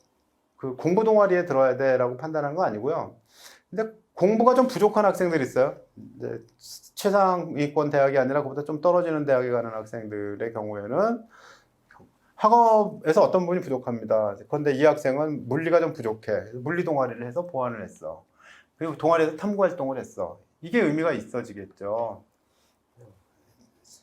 Speaker 1: 그 공부 동아리에 들어야 돼라고 판단하는 거 아니고요. 근데 공부가 좀 부족한 학생들이 있어요. 이제 최상위권 대학이 아니라 그보다 좀 떨어지는 대학에 가는 학생들의 경우에는 학업에서 어떤 부분이 부족합니다. 그런데 이 학생은 물리가 좀 부족해. 물리 동아리를 해서 보완을 했어. 그리고 동아리에서 탐구 활동을 했어. 이게 의미가 있어지겠죠.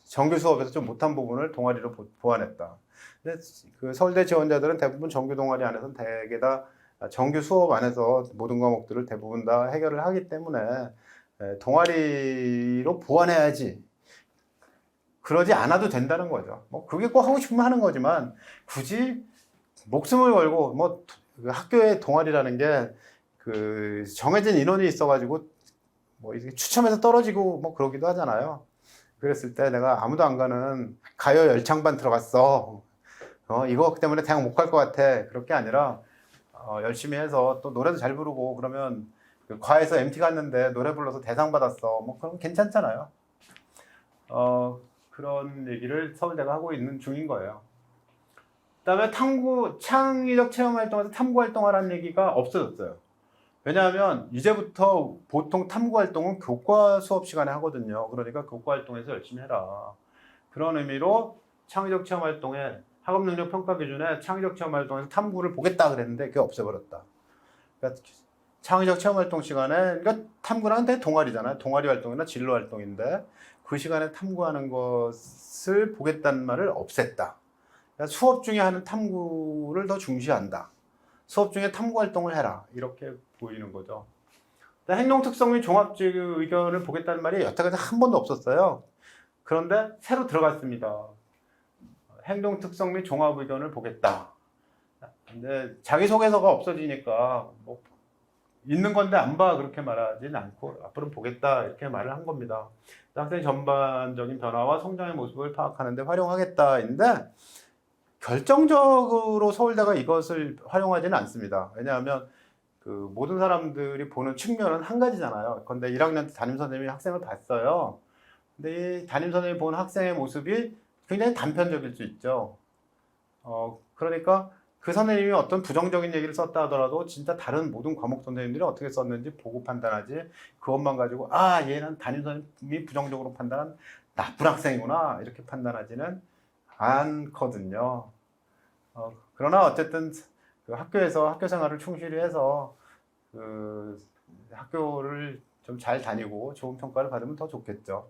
Speaker 1: 정규 수업에서 좀 못한 부분을 동아리로 보완했다. 근데 그 서울대 지원자들은 대부분 정규 동아리 안에서 대개 다 정규 수업 안에서 모든 과목들을 대부분 다 해결을 하기 때문에 동아리로 보완해야지. 그러지 않아도 된다는 거죠. 뭐 그게 꼭 하고 싶으면 하는 거지만 굳이 목숨을 걸고 뭐 그 학교의 동아리라는 게 그 정해진 인원이 있어가지고 뭐 이게 추첨해서 떨어지고 뭐 그러기도 하잖아요. 그랬을 때 내가 아무도 안 가는 가요 열창반 들어갔어. 이거 때문에 대학 못 갈 것 같아. 그럴 게 아니라 열심히 해서 또 노래도 잘 부르고 그러면 그 과에서 MT 갔는데 노래 불러서 대상 받았어. 뭐 그럼 괜찮잖아요. 그런 얘기를 서울대가 하고 있는 중인 거예요. 그다음에 창의적 체험 활동에서 탐구 활동하라는 얘기가 없어졌어요. 왜냐하면 이제부터 보통 탐구 활동은 교과 수업 시간에 하거든요. 그러니까 교과 활동에서 열심히 해라. 그런 의미로 창의적 체험 활동에 학업 능력 평가 기준에 창의적 체험 활동에서 탐구를 보겠다 그랬는데 그게 없애버렸다. 그러니까 창의적 체험 활동 시간에 그러니까 탐구는 대 동아리잖아요. 동아리 활동이나 진로 활동인데 그 시간에 탐구하는 것을 보겠다는 말을 없앴다. 그러니까 수업 중에 하는 탐구를 더 중시한다. 수업 중에 탐구 활동을 해라. 이렇게 보이는 거죠. 행동 특성 및 종합적 의견을 보겠다는 말이 여태까지 한 번도 없었어요. 그런데 새로 들어갔습니다. 행동 특성 및 종합 의견을 보겠다. 근데 자기소개서가 없어지니까 뭐 있는 건데 안 봐 그렇게 말하지는 않고 앞으로 보겠다 이렇게 말을 한 겁니다. 학생 전반적인 변화와 성장의 모습을 파악하는 데 활용하겠다인데 결정적으로 서울대가 이것을 활용하지는 않습니다. 왜냐하면 그 모든 사람들이 보는 측면은 한 가지잖아요. 그런데 1학년 때 담임선생님이 학생을 봤어요. 근데 이 담임선생님이 본 학생의 모습이 굉장히 단편적일 수 있죠. 그러니까 그 선생님이 어떤 부정적인 얘기를 썼다 하더라도 진짜 다른 모든 과목 선생님들이 어떻게 썼는지 보고 판단하지 그것만 가지고 아 얘는 담임선생님이 부정적으로 판단한 나쁜 학생이구나 이렇게 판단하지는 않거든요. 그러나 어쨌든 그 학교에서 학교 생활을 충실히 해서 그 학교를 좀 잘 다니고 좋은 평가를 받으면 더 좋겠죠.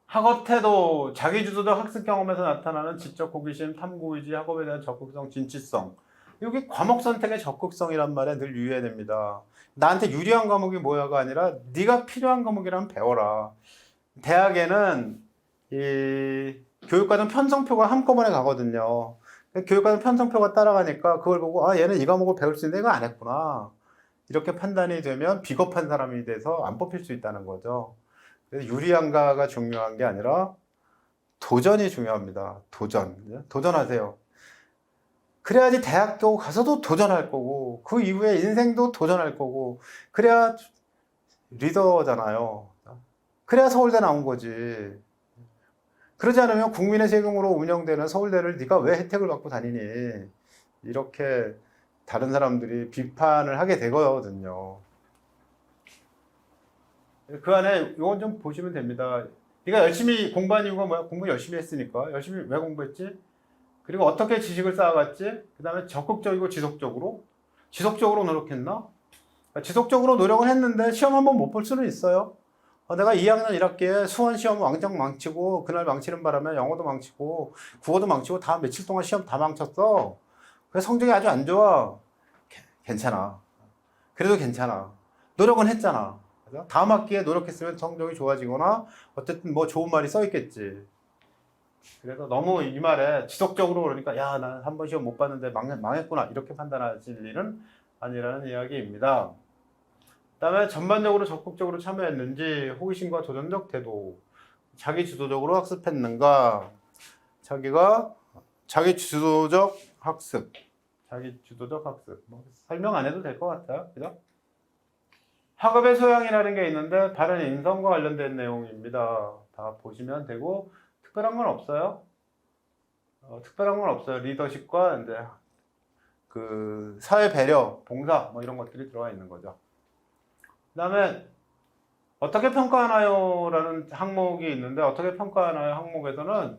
Speaker 1: 학업 태도, 자기주도적 학습 경험에서 나타나는 지적 호기심, 탐구 의지, 학업에 대한 적극성, 진취성. 이게 과목 선택의 적극성이란 말에 늘 유의해야 됩니다. 나한테 유리한 과목이 뭐야가 아니라 네가 필요한 과목이라면 배워라. 대학에는 이 교육과정 편성표가 한꺼번에 가거든요. 교육과정 편성표가 따라가니까 그걸 보고 아 얘는 이 과목을 배울 수 있는데 이거 안 했구나. 이렇게 판단이 되면 비겁한 사람이 돼서 안 뽑힐 수 있다는 거죠. 그래서 유리한가가 중요한 게 아니라 도전이 중요합니다. 도전하세요. 그래야지 대학교 가서도 도전할 거고 그 이후에 인생도 도전할 거고 그래야 리더잖아요. 그래야 서울대 나온 거지. 그러지 않으면 국민의 세금으로 운영되는 서울대를 네가 왜 혜택을 받고 다니니? 이렇게 다른 사람들이 비판을 하게 되거든요. 그 안에 이건 좀 보시면 됩니다. 네가 열심히 공부한 이유가 뭐야? 공부 열심히 했으니까. 열심히 왜 공부했지? 그리고 어떻게 지식을 쌓아갔지? 그 다음에 적극적이고 지속적으로 노력했나? 지속적으로 노력을 했는데 시험 한번 못 볼 수는 있어요. 내가 2학년 1학기에 수원 시험 왕창 망치고 그날 망치는 바람에 영어도 망치고 국어도 망치고 다 며칠 동안 시험 다 망쳤어. 그래서 성적이 아주 안 좋아. 괜찮아. 그래도 괜찮아. 노력은 했잖아. 그죠? 다음 학기에 노력했으면 성적이 좋아지거나 어쨌든 뭐 좋은 말이 써 있겠지. 그래서 너무 이 말에 지속적으로 그러니까 야, 난 한 번 시험 못 봤는데 망했구나 이렇게 판단하실 일은 아니라는 이야기입니다. 그다음에 전반적으로 적극적으로 참여했는지, 호기심과 도전적 태도, 자기 주도적으로 학습했는가, 자기 주도적 학습, 뭐 설명 안 해도 될 것 같아요, 그죠? 학업의 소양이라는 게 있는데 바른 인성과 관련된 내용입니다. 다 보시면 되고 특별한 건 없어요. 리더십과 이제 그 사회 배려, 봉사 뭐 이런 것들이 들어가 있는 거죠. 그다음에 어떻게 평가하나요라는 항목이 있는데, 어떻게 평가하나요 항목에서는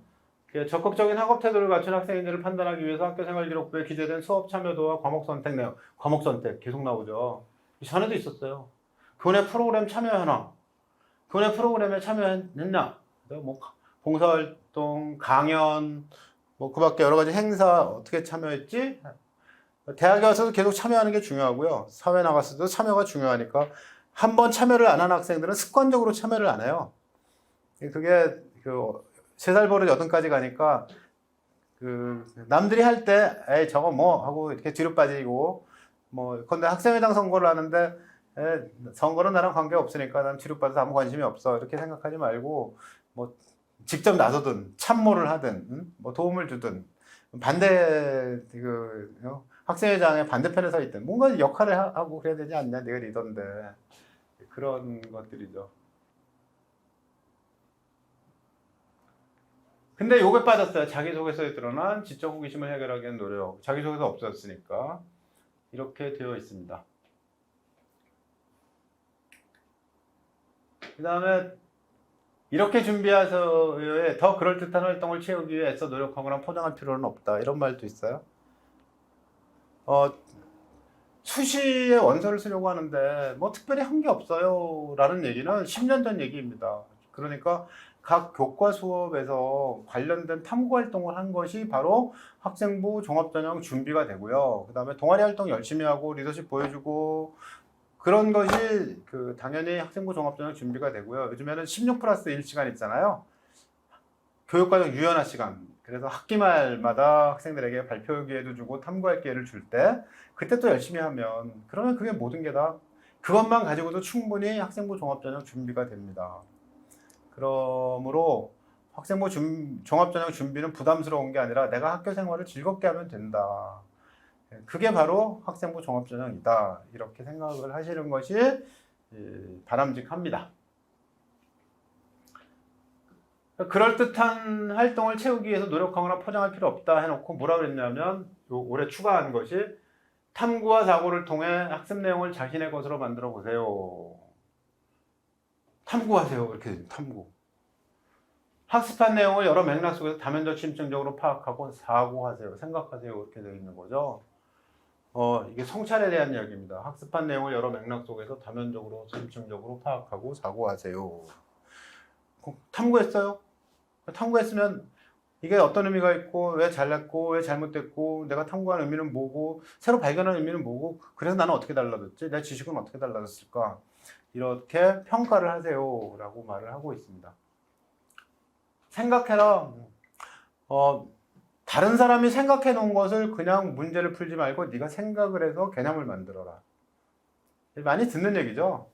Speaker 1: 적극적인 학업 태도를 갖춘 학생인지를 판단하기 위해서 학교생활 기록부에 기재된 수업 참여도와 과목 선택 내용, 과목 선택 계속 나오죠. 전에도 있었어요. 교내 프로그램 참여하나, 교내 프로그램에 참여했냐, 뭐 봉사활동, 강연, 뭐 그밖에 여러 가지 행사 어떻게 참여했지? 대학에 와서도 계속 참여하는 게 중요하고요. 사회 나갔을 때 참여가 중요하니까 한번 참여를 안 한 학생들은 습관적으로 참여를 안 해요. 그게 그 3살 버릇 8까지 가니까 그 남들이 할 때 에이 저거 뭐 하고 이렇게 뒤로 빠지고, 뭐 근데 학생회장 선거를 하는데 선거는 나랑 관계 없으니까 난 뒤로 빠져서 아무 관심이 없어 이렇게 생각하지 말고, 뭐 직접 나서든 참모를 하든 뭐 도움을 주든 반대 학생회장의 반대편에 서 있든 뭔가 역할을 하고 그래야 되지 않냐, 내가 리더인데. 그런 것들이죠. 근데 요게 빠졌어요. 자기소개서에 드러난 지적 호기심을 해결하기 위한 노력. 자기소개서 없었으니까 이렇게 되어 있습니다. 그 다음에 이렇게 준비해서 더 그럴듯한 활동을 채우기 위해 애써 노력하거나 포장할 필요는 없다, 이런 말도 있어요. 수시에 원서를 쓰려고 하는데 뭐 특별히 한 게 없어요 라는 얘기는 10년 전 얘기입니다. 그러니까 각 교과 수업에서 관련된 탐구 활동을 한 것이 바로 학생부 종합전형 준비가 되고요. 그 다음에 동아리 활동 열심히 하고 리더십 보여주고 그런 것이 당연히 학생부 종합전형 준비가 되고요. 요즘에는 16+1 시간 있잖아요. 교육과정 유연화 시간. 그래서 학기 말마다 학생들에게 발표 기회도 주고 탐구할 기회를 줄 때 그때 또 열심히 하면, 그러면 그게 모든 게 다 그것만 가지고도 충분히 학생부 종합전형 준비가 됩니다. 그러므로 학생부 종합전형 준비는 부담스러운 게 아니라 내가 학교 생활을 즐겁게 하면 된다. 그게 바로 학생부 종합전형이다. 이렇게 생각을 하시는 것이 바람직합니다. 그럴듯한 활동을 채우기 위해서 노력하거나 포장할 필요 없다 해놓고 뭐라 그랬냐면, 올해 추가한 것이 탐구와 사고를 통해 학습 내용을 자신의 것으로 만들어 보세요. 탐구하세요. 이렇게 탐구. 학습한 내용을 여러 맥락 속에서 다면적 심층적으로 파악하고 사고하세요. 생각하세요. 이렇게 되어 있는 거죠. 이게 성찰에 대한 이야기입니다. 학습한 내용을 여러 맥락 속에서 다면적으로 심층적으로 파악하고 사고하세요. 탐구했어요? 탐구했으면 이게 어떤 의미가 있고, 왜 잘났고, 왜 잘못됐고, 내가 탐구한 의미는 뭐고, 새로 발견한 의미는 뭐고, 그래서 나는 어떻게 달라졌지? 내 지식은 어떻게 달라졌을까? 이렇게 평가를 하세요 라고 말을 하고 있습니다. 생각해라. 다른 사람이 생각해 놓은 것을 그냥 문제를 풀지 말고 네가 생각을 해서 개념을 만들어라. 많이 듣는 얘기죠.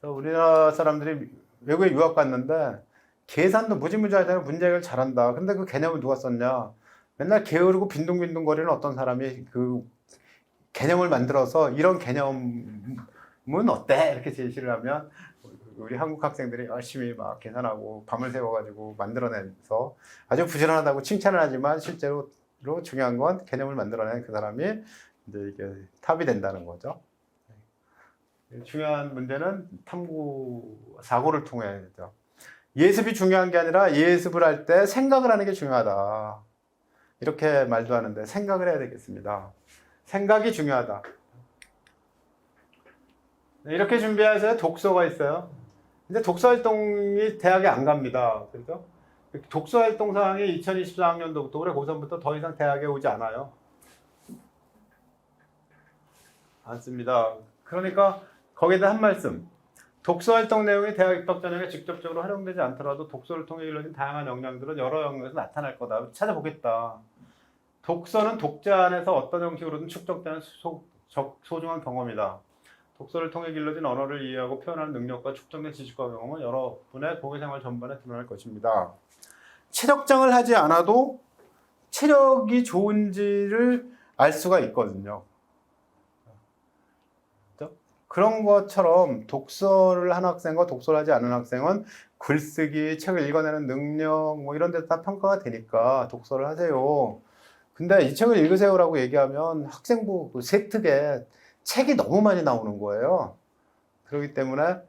Speaker 1: 우리나라 사람들이 외국에 유학 갔는데 계산도 무지무지하잖아요. 문제 해결 잘한다. 근데 그 개념을 누가 썼냐? 맨날 게으르고 빈둥빈둥거리는 어떤 사람이 그 개념을 만들어서 이런 개념은 어때? 이렇게 제시를 하면 우리 한국 학생들이 열심히 막 계산하고 밤을 새워가지고 만들어내서 아주 부지런하다고 칭찬을 하지만 실제로 중요한 건 개념을 만들어낸 그 사람이 이제 이게 탑이 된다는 거죠. 중요한 문제는 탐구, 사고를 통해서. 예습이 중요한 게 아니라 예습을 할 때 생각을 하는 게 중요하다. 이렇게 말도 하는데 생각을 해야 되겠습니다. 생각이 중요하다. 이렇게 준비해서 독서가 있어요. 근데 독서 활동이 대학에 안 갑니다. 그렇죠? 독서 활동 사항이 2024학년도부터 올해 고3부터 더 이상 대학에 오지 않아요. 않습니다. 그러니까 거기다 한 말씀. 독서 활동 내용이 대학 입학 전형에 직접적으로 활용되지 않더라도 독서를 통해 일러진 다양한 역량들은 여러 영역에서 나타날 거다. 찾아보겠다. 독서는 독자 안에서 어떤 형식으로든 축적되는 소중한 경험이다. 독서를 통해 길러진 언어를 이해하고 표현하는 능력과 축적된 지식과 경험은 여러분의 고교생활 전반에 드러날 것입니다. 체력장을 하지 않아도 체력이 좋은지를 알 수가 있거든요. 그런 것처럼 독서를 한 학생과 독서를 하지 않은 학생은 글쓰기, 책을 읽어내는 능력 뭐 이런 데서 다 평가가 되니까 독서를 하세요. 근데 이 책을 읽으세요라고 얘기하면 학생부 그 세특에 책이 너무 많이 나오는 거예요. 그렇기 때문에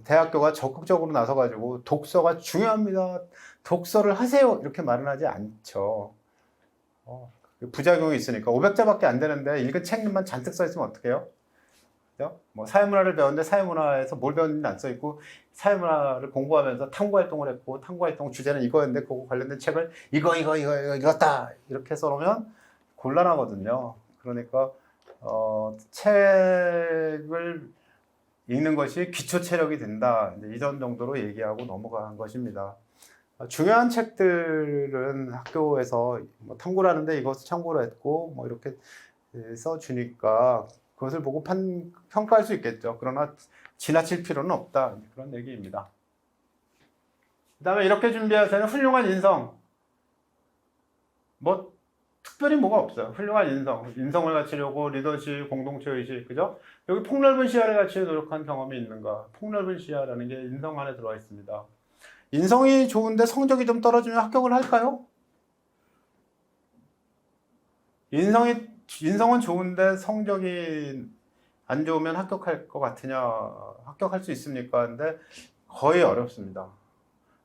Speaker 1: 대학교가 적극적으로 나서가지고 독서가 중요합니다. 독서를 하세요. 이렇게 말은 하지 않죠. 부작용이 있으니까 500자밖에 안 되는데 읽은 책만 잔뜩 써 있으면 어떡해요? 그죠? 뭐 사회문화를 배웠는데 사회문화에서 뭘 배웠는지 안 써 있고 사회문화를 공부하면서 탐구활동을 했고 탐구활동 주제는 이거였는데 그거 관련된 책을 이거 읽었다 이렇게 써놓으면 곤란하거든요. 그러니까 책을 읽는 것이 기초 체력이 된다. 이런 정도로 얘기하고 넘어간 것입니다. 중요한 책들은 학교에서 뭐 탐구를 하는데 이것을 참고로 했고 뭐 이렇게 써주니까 그것을 보고 평가할 수 있겠죠. 그러나 지나칠 필요는 없다. 그런 얘기입니다. 그 다음에 이렇게 준비하세요. 훌륭한 인성. 뭐 특별히 뭐가 없어요. 훌륭한 인성을 갖추려고 리더십, 공동체의식, 그죠? 여기 폭넓은 시야를 갖추려 노력한 경험이 있는가? 폭넓은 시야라는 게 인성 안에 들어와 있습니다. 인성이 좋은데 성적이 좀 떨어지면 합격을 할까요? 인성은 좋은데 성적이 안 좋으면 합격할 것 같으냐? 합격할 수 있습니까? 근데 거의 어렵습니다.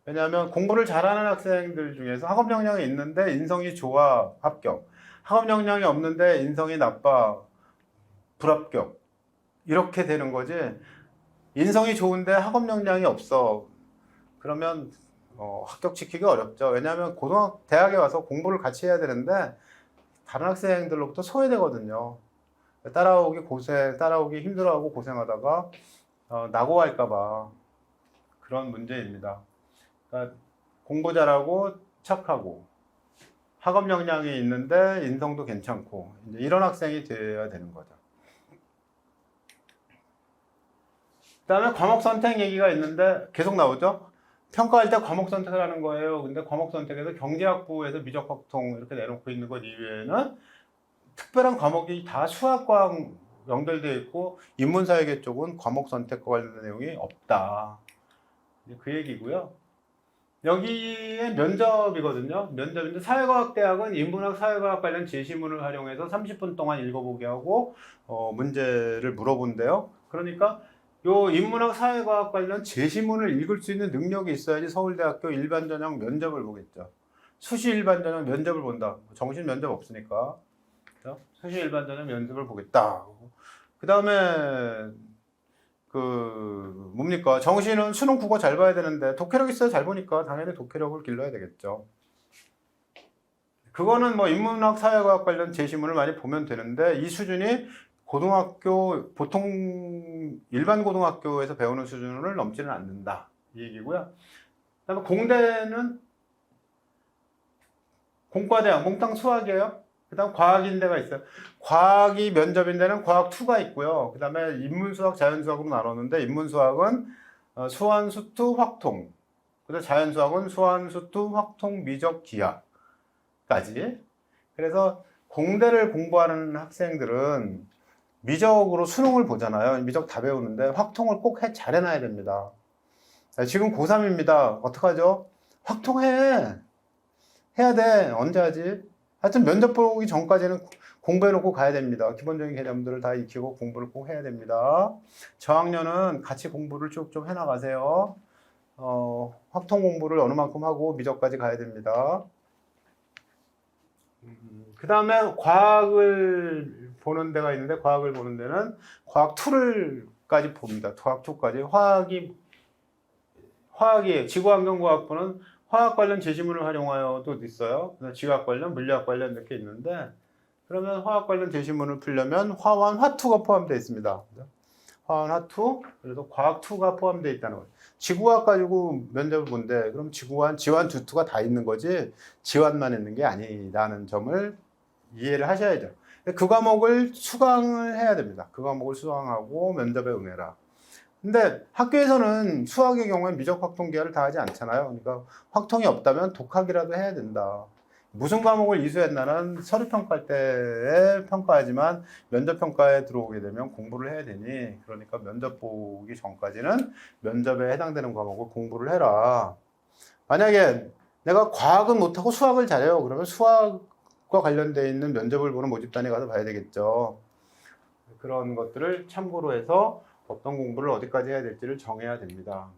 Speaker 1: 왜냐하면 공부를 잘하는 학생들 중에서 학업 역량이 있는데 인성이 좋아, 합격. 학업 역량이 없는데 인성이 나빠, 불합격. 이렇게 되는 거지. 인성이 좋은데 학업 역량이 없어. 그러면 합격시키기 어렵죠. 왜냐하면 대학에 와서 공부를 같이 해야 되는데 다른 학생들로부터 소외되거든요. 따라오기 힘들어하고 고생하다가 낙오할까봐 그런 문제입니다. 그러니까 공부 잘하고 착하고 학업 역량이 있는데 인성도 괜찮고 이제 이런 학생이 되어야 되는 거죠. 그 다음에 과목 선택 얘기가 있는데 계속 나오죠. 평가할 때 과목 선택을 하는 거예요. 근데 과목 선택에서 경제학부에서 미적확통 이렇게 내놓고 있는 것 이외에는 특별한 과목이 다 수학과 연결되어 있고 인문사회계 쪽은 과목 선택과 관련된 내용이 없다. 그 얘기고요. 여기에 면접이거든요. 면접인데 사회과학대학은 인문학 사회과학 관련 제시문을 활용해서 30분 동안 읽어보게 하고 문제를 물어본대요. 그러니까 요 인문학 사회과학 관련 제시문을 읽을 수 있는 능력이 있어야지 서울대학교 일반전형 면접을 보겠죠. 수시 일반전형 면접을 본다. 정신 면접 없으니까. 그렇죠? 수시 일반전형 면접을 보겠다. 그 다음에 뭡니까? 정시는 수능 국어 잘 봐야 되는데 독해력 있어야 잘 보니까 당연히 독해력을 길러야 되겠죠. 그거는 뭐 인문학 사회과학 관련 제시문을 많이 보면 되는데 이 수준이 고등학교 보통 일반 고등학교에서 배우는 수준을 넘지는 않는다 이 얘기고요. 그다음에 공대는 공과대학 몽땅 수학이에요. 그다음 과학인대가 있어요. 과학이 면접인 데는 과학 2가 있고요. 그다음에 인문수학, 자연수학으로 나눴는데 인문수학은 수완, 수투, 확통. 그다음 자연수학은 수완, 수투, 확통, 미적, 기하까지. 그래서 공대를 공부하는 학생들은 미적으로 수능을 보잖아요. 미적 다 배우는데 확통을 꼭 잘 해놔야 됩니다. 지금 고3입니다. 어떡하죠? 확통해. 해야 돼. 언제 하지? 하여튼 면접 보기 전까지는 공부해놓고 가야 됩니다. 기본적인 개념들을 다 익히고 공부를 꼭 해야 됩니다. 저학년은 같이 공부를 쭉 좀 해나가세요. 확통 공부를 어느 만큼 하고 미적까지 가야 됩니다. 그 다음에 과학을 보는 데가 있는데 과학을 보는 데는 과학 2까지 봅니다. 과학 2까지. 화학이 지구환경과학부는 화학 관련 제시문을 활용하여도 있어요. 지각 관련, 물리학 관련 이렇게 있는데 그러면 화학 관련 제시문을 풀려면 화환, 화투가 포함되어 있습니다. 화환, 화투, 그래서 과학 2가 포함되어 있다는 거예요. 지구과학 가지고 면접을 본대. 그럼 지구환, 지환, 주투가 다 있는 거지 지환만 있는 게 아니라는 점을 이해를 하셔야죠. 그 과목을 수강을 해야 됩니다. 그 과목을 수강하고 면접에 응해라. 근데 학교에서는 수학의 경우엔 미적 확통 기하를 다 하지 않잖아요. 그러니까 확통이 없다면 독학이라도 해야 된다. 무슨 과목을 이수했나는 서류 평가할 때에 평가하지만 면접 평가에 들어오게 되면 공부를 해야 되니, 그러니까 면접 보기 전까지는 면접에 해당되는 과목을 공부를 해라. 만약에 내가 과학은 못하고 수학을 잘해요. 그러면 수학과 관련되어 있는 면접을 보는 모집단에 가서 봐야 되겠죠. 그런 것들을 참고로 해서 어떤 공부를 어디까지 해야 될지를 정해야 됩니다.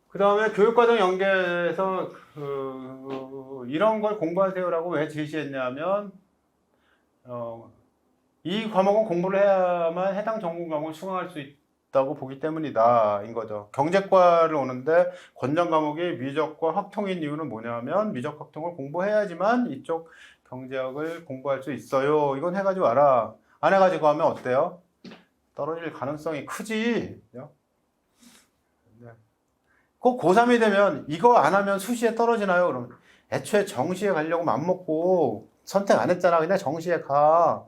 Speaker 1: 그 다음에 교육과정 연계에서 이런 걸 공부하세요라고 왜 제시했냐면, 이 과목은 공부를 해야만 해당 전공 과목을 수강할 수 있다고 보기 때문이다 인 거죠. 경제과를 오는데 권장 과목이 미적과 확통인 이유는 뭐냐면, 미적 확통을 공부해야지만 이쪽 경제학을 공부할 수 있어요. 이건 해가지고 알아. 안 해가지고 하면 어때요? 떨어질 가능성이 크지. 꼭 고3이 되면 이거 안 하면 수시에 떨어지나요? 그러면 애초에 정시에 가려고 맘먹고 선택 안 했잖아. 그냥 정시에 가.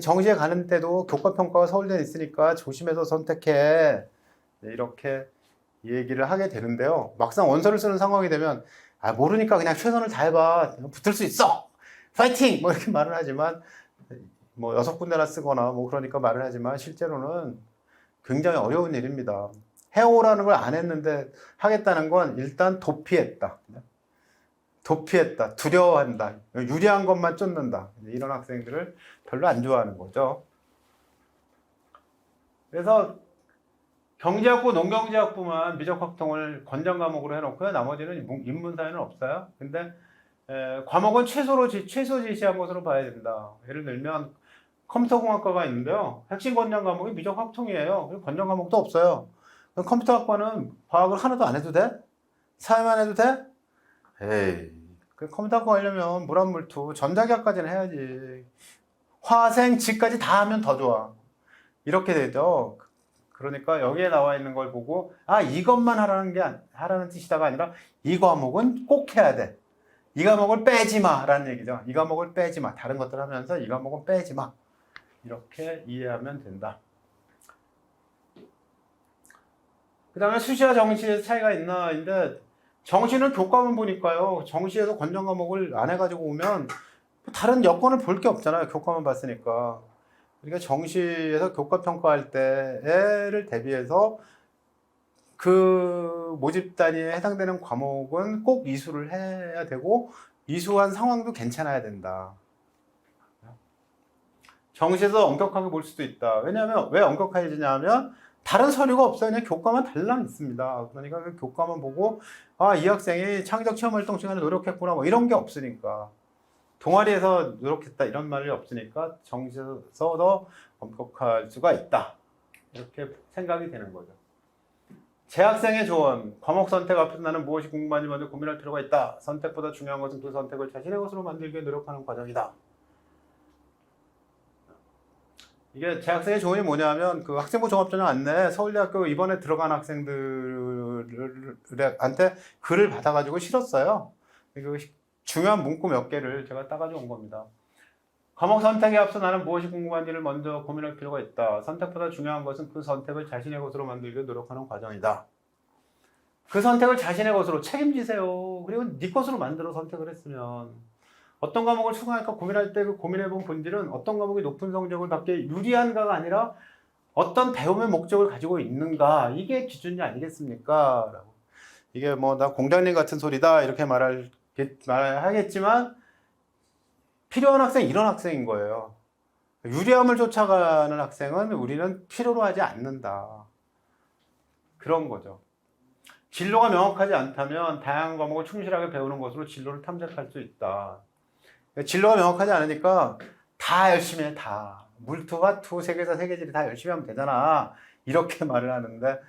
Speaker 1: 정시에 가는 때도 교과평가가 서울대에 있으니까 조심해서 선택해. 이렇게 얘기를 하게 되는데요. 막상 원서를 쓰는 상황이 되면 모르니까 그냥 최선을 다해봐. 붙을 수 있어. 파이팅! 뭐 이렇게 말을 하지만, 뭐 6군데나 쓰거나 뭐 그러니까 말을 하지만 실제로는 굉장히 어려운 일입니다. 해오라는 걸 안 했는데 하겠다는 건 일단 도피했다. 도피했다. 두려워한다. 유리한 것만 쫓는다. 이런 학생들을 별로 안 좋아하는 거죠. 그래서 경제학부, 농경제학부만 미적 확통을 권장 과목으로 해놓고요. 나머지는 인문사회는 없어요. 근데 과목은 최소 제시한 것으로 봐야 된다. 예를 들면 컴퓨터공학과가 있는데요. 핵심 권장 과목이 미적 확통이에요. 그리고 권장 과목도 없어요. 컴퓨터학과는 과학을 하나도 안 해도 돼? 사회만 해도 돼? 에이, 그 컴퓨터학과 하려면 물합물투, 전자기학까지는 해야지. 화생, 지까지 다 하면 더 좋아. 이렇게 되죠. 그러니까 여기에 나와 있는 걸 보고 이것만 하라는 뜻이다가 아니라 이 과목은 꼭 해야 돼. 이 과목을 빼지 마라는 얘기죠. 이 과목을 빼지 마. 다른 것들 하면서 이 과목은 빼지 마. 이렇게 이해하면 된다. 그 다음에 수시와 정시에서 차이가 있나인데, 정시는 교과만 보니까요. 정시에서 권장 과목을 안 해가지고 오면 다른 여건을 볼 게 없잖아요. 교과만 봤으니까. 그러니까 정시에서 교과 평가할 때를 대비해서 그 모집단위에 해당되는 과목은 꼭 이수를 해야 되고, 이수한 상황도 괜찮아야 된다. 정시에서 엄격하게 볼 수도 있다. 왜냐하면 왜 엄격해지냐 하면 다른 서류가 없어요. 그냥 교과만 달랑 있습니다. 그러니까 그 교과만 보고 이 학생이 창의적 체험 활동 시간에 노력했구나 뭐 이런 게 없으니까, 동아리에서 노력했다 이런 말이 없으니까 정시에서도 엄격할 수가 있다. 이렇게 생각이 되는 거죠. 재학생의 조언, 과목 선택 앞에서 나는 무엇이 궁금한지 먼저 고민할 필요가 있다. 선택보다 중요한 것은 그 선택을 자신의 것으로 만들기 위해 노력하는 과정이다. 이게 재학생의 조언이 뭐냐면, 그 학생부 종합전형 안내 서울대학교 이번에 들어간 학생들한테 글을 받아가지고 실었어요. 그 중요한 문구 몇 개를 제가 따가지고 온 겁니다. 과목 선택에 앞서 나는 무엇이 궁금한지를 먼저 고민할 필요가 있다. 선택보다 중요한 것은 그 선택을 자신의 것으로 만들기 위해 노력하는 과정이다. 그 선택을 자신의 것으로 책임지세요. 그리고 네 것으로 만들어 선택을 했으면, 어떤 과목을 수강할까 고민할 때 그 고민해본 본질은 어떤 과목이 높은 성적을 받기에 유리한가가 아니라 어떤 배움의 목적을 가지고 있는가, 이게 기준이 아니겠습니까? 라고. 이게 뭐 나 공장님 같은 소리다 이렇게 말하겠지만 필요한 학생 이런 학생인 거예요. 유리함을 쫓아가는 학생은 우리는 필요로 하지 않는다. 그런 거죠. 진로가 명확하지 않다면 다양한 과목을 충실하게 배우는 것으로 진로를 탐색할 수 있다. 진로가 명확하지 않으니까 다 열심히 해, 다. 물투, 화투, 세계사, 세계지리 다 열심히 하면 되잖아. 이렇게 말을 하는데,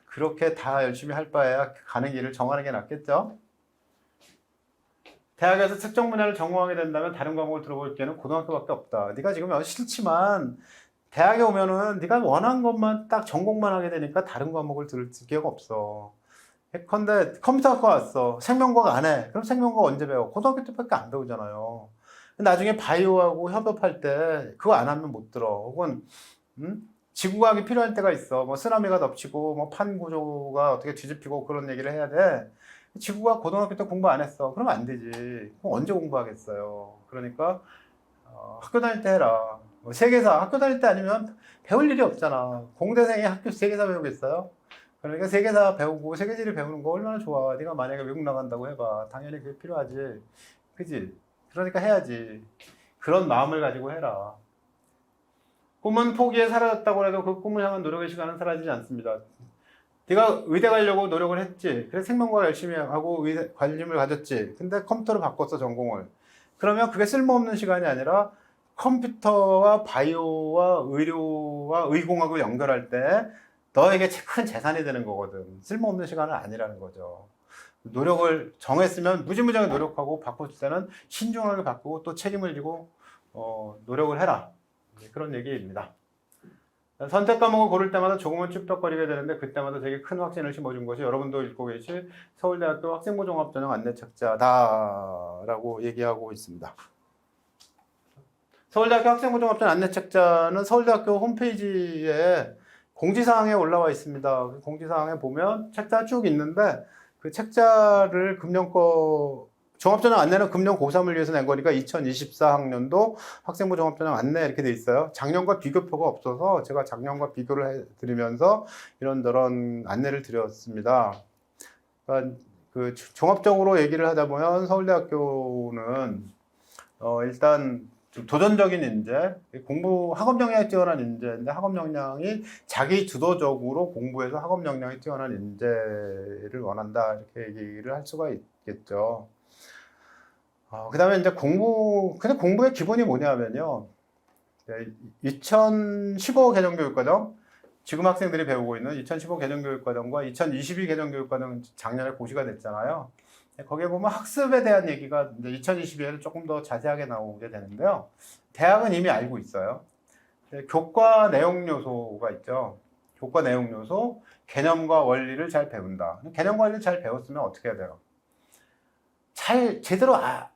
Speaker 1: 그렇게 다 열심히 할 바에야 가는 길을 정하는 게 낫겠죠? 대학에서 특정 분야를 전공하게 된다면 다른 과목을 들어볼 기회는 고등학교밖에 없다. 네가 지금 싫지만 대학에 오면은 네가 원하는 것만 딱 전공만 하게 되니까 다른 과목을 들을 기회가 없어. 예컨대 컴퓨터학과 왔어. 생명과학 안 해. 그럼 생명과학 언제 배워? 고등학교 때밖에 안 배우잖아요. 나중에 바이오하고 협업할 때 그거 안 하면 못 들어. 혹은 지구과학이 필요할 때가 있어. 뭐 쓰나미가 덮치고 뭐 판 구조가 어떻게 뒤집히고 그런 얘기를 해야 돼. 지구과학 고등학교 때 공부 안 했어. 그러면 안 되지. 그럼 언제 공부하겠어요. 그러니까 학교 다닐 때 해라. 뭐 세계사 학교 다닐 때 아니면 배울 일이 없잖아. 공대생이 학교 세계사 배우겠어요? 그러니까 세계사 배우고 세계지리 배우는 거 얼마나 좋아. 네가 만약에 외국 나간다고 해봐. 당연히 그게 필요하지. 그지? 그러니까 해야지. 그런 마음을 가지고 해라. 꿈은 포기에 사라졌다고 해도 그 꿈을 향한 노력의 시간은 사라지지 않습니다. 네가 의대 가려고 노력을 했지. 그래서 생명과학 열심히 하고 의대 관심을 가졌지. 근데 컴퓨터로 바꿨어, 전공을. 그러면 그게 쓸모없는 시간이 아니라 컴퓨터와 바이오와 의료와 의공학을 연결할 때 너에게 큰 재산이 되는 거거든. 쓸모없는 시간은 아니라는 거죠. 노력을 정했으면 무지무지하게 노력하고 바꿀 때는 신중하게 바꾸고 또 책임을 지고 노력을 해라. 그런 얘기입니다. 선택 과목을 고를 때마다 조금은 쭈뼛거리게 되는데 그때마다 되게 큰 확신을 심어준 것이 여러분도 읽고 계실 서울대학교 학생부 종합전형 안내책자다라고 얘기하고 있습니다. 서울대학교 학생부 종합전형 안내책자는 서울대학교 홈페이지에 공지사항에 올라와 있습니다. 공지사항에 보면 책자 쭉 있는데 그 책자를 금년거 종합전형 안내는 금년 고3을 위해서 낸 거니까 2024학년도 학생부 종합전형 안내 이렇게 돼 있어요. 작년과 비교표가 없어서 제가 작년과 비교를 해드리면서 이런저런 안내를 드렸습니다. 그러니까 그 종합적으로 얘기를 하다 보면 서울대학교는 일단 좀 도전적인 인재, 학업 역량이 뛰어난 인재인데 학업 역량이 자기 주도적으로 공부해서 학업 역량이 뛰어난 인재를 원한다 이렇게 얘기를 할 수가 있겠죠. 그 다음에 이제 근데 공부의 기본이 뭐냐면요. 2015 개정교육과정, 지금 학생들이 배우고 있는 2015 개정교육과정과 2022 개정교육과정 작년에 고시가 됐잖아요. 거기에 보면 학습에 대한 얘기가 이제 2022에는 조금 더 자세하게 나오게 되는데요. 대학은 이미 알고 있어요. 교과 내용 요소가 있죠. 교과 내용 요소, 개념과 원리를 잘 배운다. 개념과 원리를 잘 배웠으면 어떻게 해야 돼요? 제대로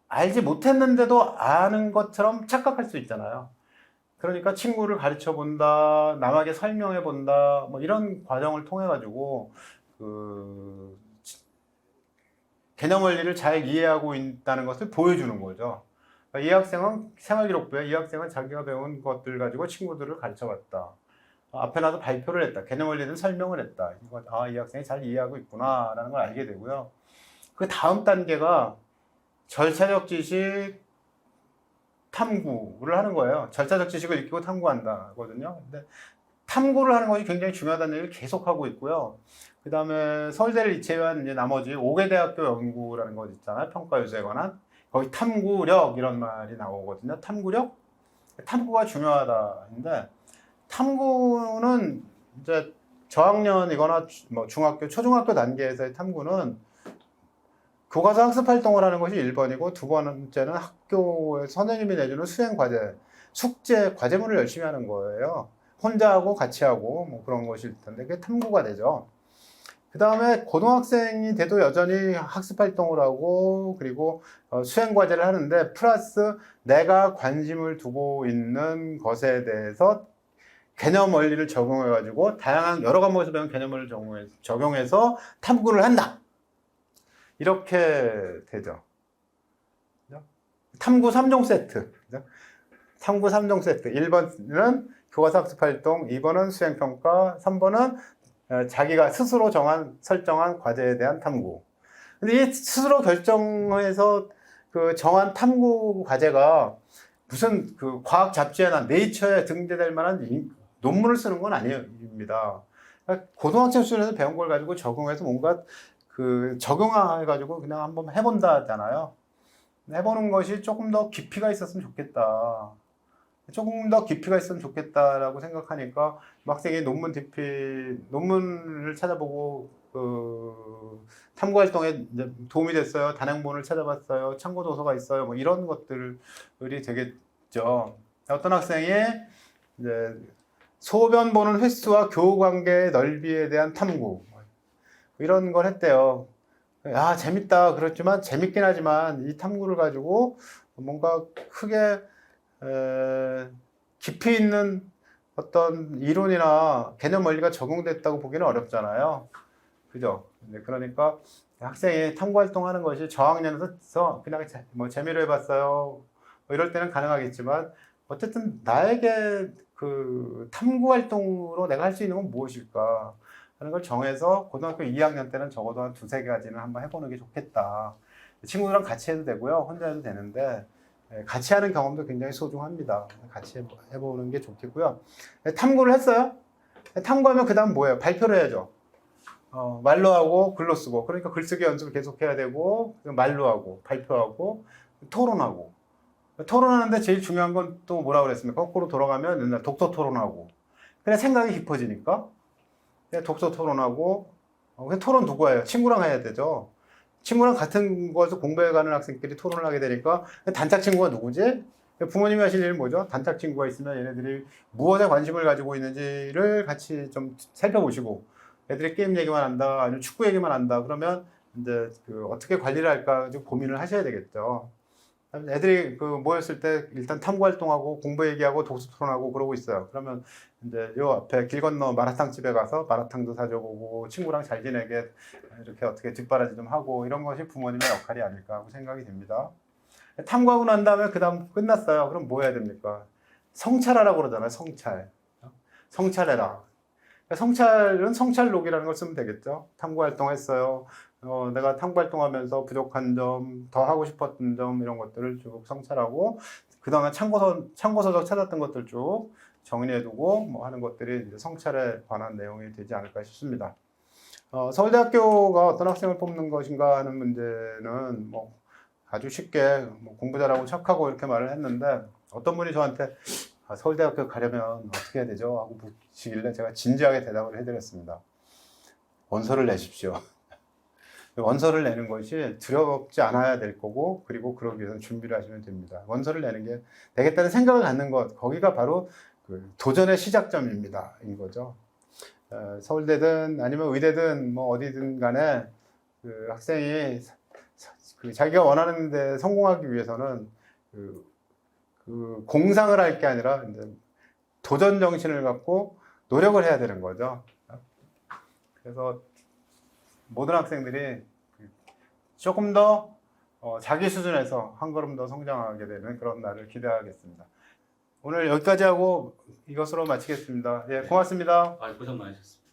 Speaker 1: 알지 못했는데도 아는 것처럼 착각할 수 있잖아요. 그러니까 친구를 가르쳐 본다, 남에게 설명해 본다, 뭐 이런 과정을 통해 가지고 그 개념 원리를 잘 이해하고 있다는 것을 보여주는 거죠. 그러니까 이 학생은 생활기록부에 이 학생은 자기가 배운 것들 가지고 친구들을 가르쳐 봤다. 앞에 나서 발표를 했다. 개념 원리는 설명을 했다. 이 학생이 잘 이해하고 있구나라는 걸 알게 되고요. 그 다음 단계가 절차적 지식 탐구를 하는 거예요. 절차적 지식을 익히고 탐구한다거든요. 근데 탐구를 하는 것이 굉장히 중요하다는 얘기를 계속 하고 있고요. 그 다음에 서울대를 제외한 이제 나머지 5개 대학교 연구라는 것 있잖아요. 평가 요소에 관한. 거기 탐구력 이런 말이 나오거든요. 탐구력? 탐구가 중요하다인데 탐구는 이제 저학년이거나 뭐 중학교, 초중학교 단계에서의 탐구는 교과서 학습 활동을 하는 것이 1번이고 두 번째는 학교에 선생님이 내주는 수행 과제, 숙제, 과제물을 열심히 하는 거예요. 혼자 하고 같이 하고 뭐 그런 것일 텐데 그게 탐구가 되죠. 그 다음에 고등학생이 돼도 여전히 학습 활동을 하고 그리고 수행 과제를 하는데 플러스 내가 관심을 두고 있는 것에 대해서 개념 원리를 적용해 가지고 다양한 여러 과목에서 배운 개념을 적용해서 탐구를 한다. 이렇게 되죠. 탐구 3종 세트. 탐구 3종 세트. 1번은 교과서 학습 활동, 2번은 수행평가, 3번은 자기가 스스로 설정한 과제에 대한 탐구. 근데 이 스스로 결정해서 그 정한 탐구 과제가 무슨 그 과학 잡지에나 네이처에 등재될 만한 논문을 쓰는 건 아닙니다. 그러니까 고등학생 수준에서 배운 걸 가지고 적용해서 뭔가 그 적용해가지고 그냥 한번 해본다잖아요. 해보는 것이 조금 더 깊이가 있었으면 좋겠다. 조금 더 깊이가 있으면 좋겠다라고 생각하니까 학생이 논문을 찾아보고 그 탐구 활동에 도움이 됐어요. 단행본을 찾아봤어요. 참고 도서가 있어요. 뭐 이런 것들이 되겠죠. 어떤 학생이 이제 소변 보는 횟수와 교우 관계의 넓이에 대한 탐구. 이런 걸 했대요. 아, 재밌다. 그렇지만, 재밌긴 하지만, 이 탐구를 가지고 뭔가 크게, 깊이 있는 어떤 이론이나 개념 원리가 적용됐다고 보기는 어렵잖아요. 그죠? 네, 그러니까 학생이 탐구 활동하는 것이 저학년에서 그냥 뭐 재미로 해봤어요. 뭐 이럴 때는 가능하겠지만, 어쨌든 나에게 그 탐구 활동으로 내가 할 수 있는 건 무엇일까 하는 걸 정해서 고등학교 2학년 때는 적어도 한 두세 가지는 한번 해보는 게 좋겠다. 친구들이랑 같이 해도 되고요. 혼자 해도 되는데 같이 하는 경험도 굉장히 소중합니다. 같이 해보는 게 좋겠고요. 탐구를 했어요. 탐구하면 그 다음 뭐예요? 발표를 해야죠. 말로 하고 글로 쓰고. 그러니까 글쓰기 연습을 계속 해야 되고 말로 하고 발표하고 토론하고. 토론하는데 제일 중요한 건 또 뭐라고 그랬습니까? 거꾸로 돌아가면 맨날 독서 토론하고. 그냥 생각이 깊어지니까. 그냥 독서 토론하고. 그냥 토론 누구 해요? 친구랑 해야 되죠. 친구랑 같은 것을 공부해가는 학생끼리 토론을 하게 되니까 단짝 친구가 누구지? 부모님이 하실 일은 뭐죠? 단짝 친구가 있으면 얘네들이 무엇에 관심을 가지고 있는지를 같이 좀 살펴보시고 애들이 게임 얘기만 한다, 아니면 축구 얘기만 한다, 그러면 이제 그 어떻게 관리를 할까 좀 고민을 하셔야 되겠죠. 애들이 그 모였을 때 일단 탐구 활동하고 공부 얘기하고 독서 토론하고 그러고 있어요. 그러면 이제 요 앞에 길 건너 마라탕 집에 가서 마라탕도 사줘보고 친구랑 잘 지내게 이렇게 어떻게 뒷바라지 좀 하고 이런 것이 부모님의 역할이 아닐까 하고 생각이 됩니다. 탐구하고 난 다음에 그 다음 끝났어요. 그럼 뭐 해야 됩니까? 성찰하라고 그러잖아요. 성찰. 성찰해라. 성찰은 성찰록이라는 걸 쓰면 되겠죠. 탐구 활동했어요. 내가 탐구 활동하면서 부족한 점, 더 하고 싶었던 점 이런 것들을 쭉 성찰하고 그 다음에 참고서적 찾았던 것들 쭉 정리해두고 뭐 하는 것들이 이제 성찰에 관한 내용이 되지 않을까 싶습니다. 서울대학교가 어떤 학생을 뽑는 것인가 하는 문제는 뭐 아주 쉽게 뭐 공부 잘하고 착하고 이렇게 말을 했는데 어떤 분이 저한테 서울대학교 가려면 어떻게 해야 되죠? 하고 묻시길래 제가 진지하게 대답을 해드렸습니다. 원서를 내십시오. 원서를 내는 것이 두렵지 않아야 될 거고 그리고 그러기 위해서는 준비를 하시면 됩니다. 원서를 내는 게 되겠다는 생각을 갖는 것, 거기가 바로 그 도전의 시작점입니다. 인 거죠. 서울대든 아니면 의대든 뭐 어디든 간에 그 학생이 그 자기가 원하는 데 성공하기 위해서는 그 공상을 할 게 아니라 이제 도전 정신을 갖고 노력을 해야 되는 거죠. 그래서 모든 학생들이 조금 더 자기 수준에서 한 걸음 더 성장하게 되는 그런 날을 기대하겠습니다. 오늘 여기까지 하고 이것으로 마치겠습니다. 예, 고맙습니다.
Speaker 2: 고생 많으셨습니다.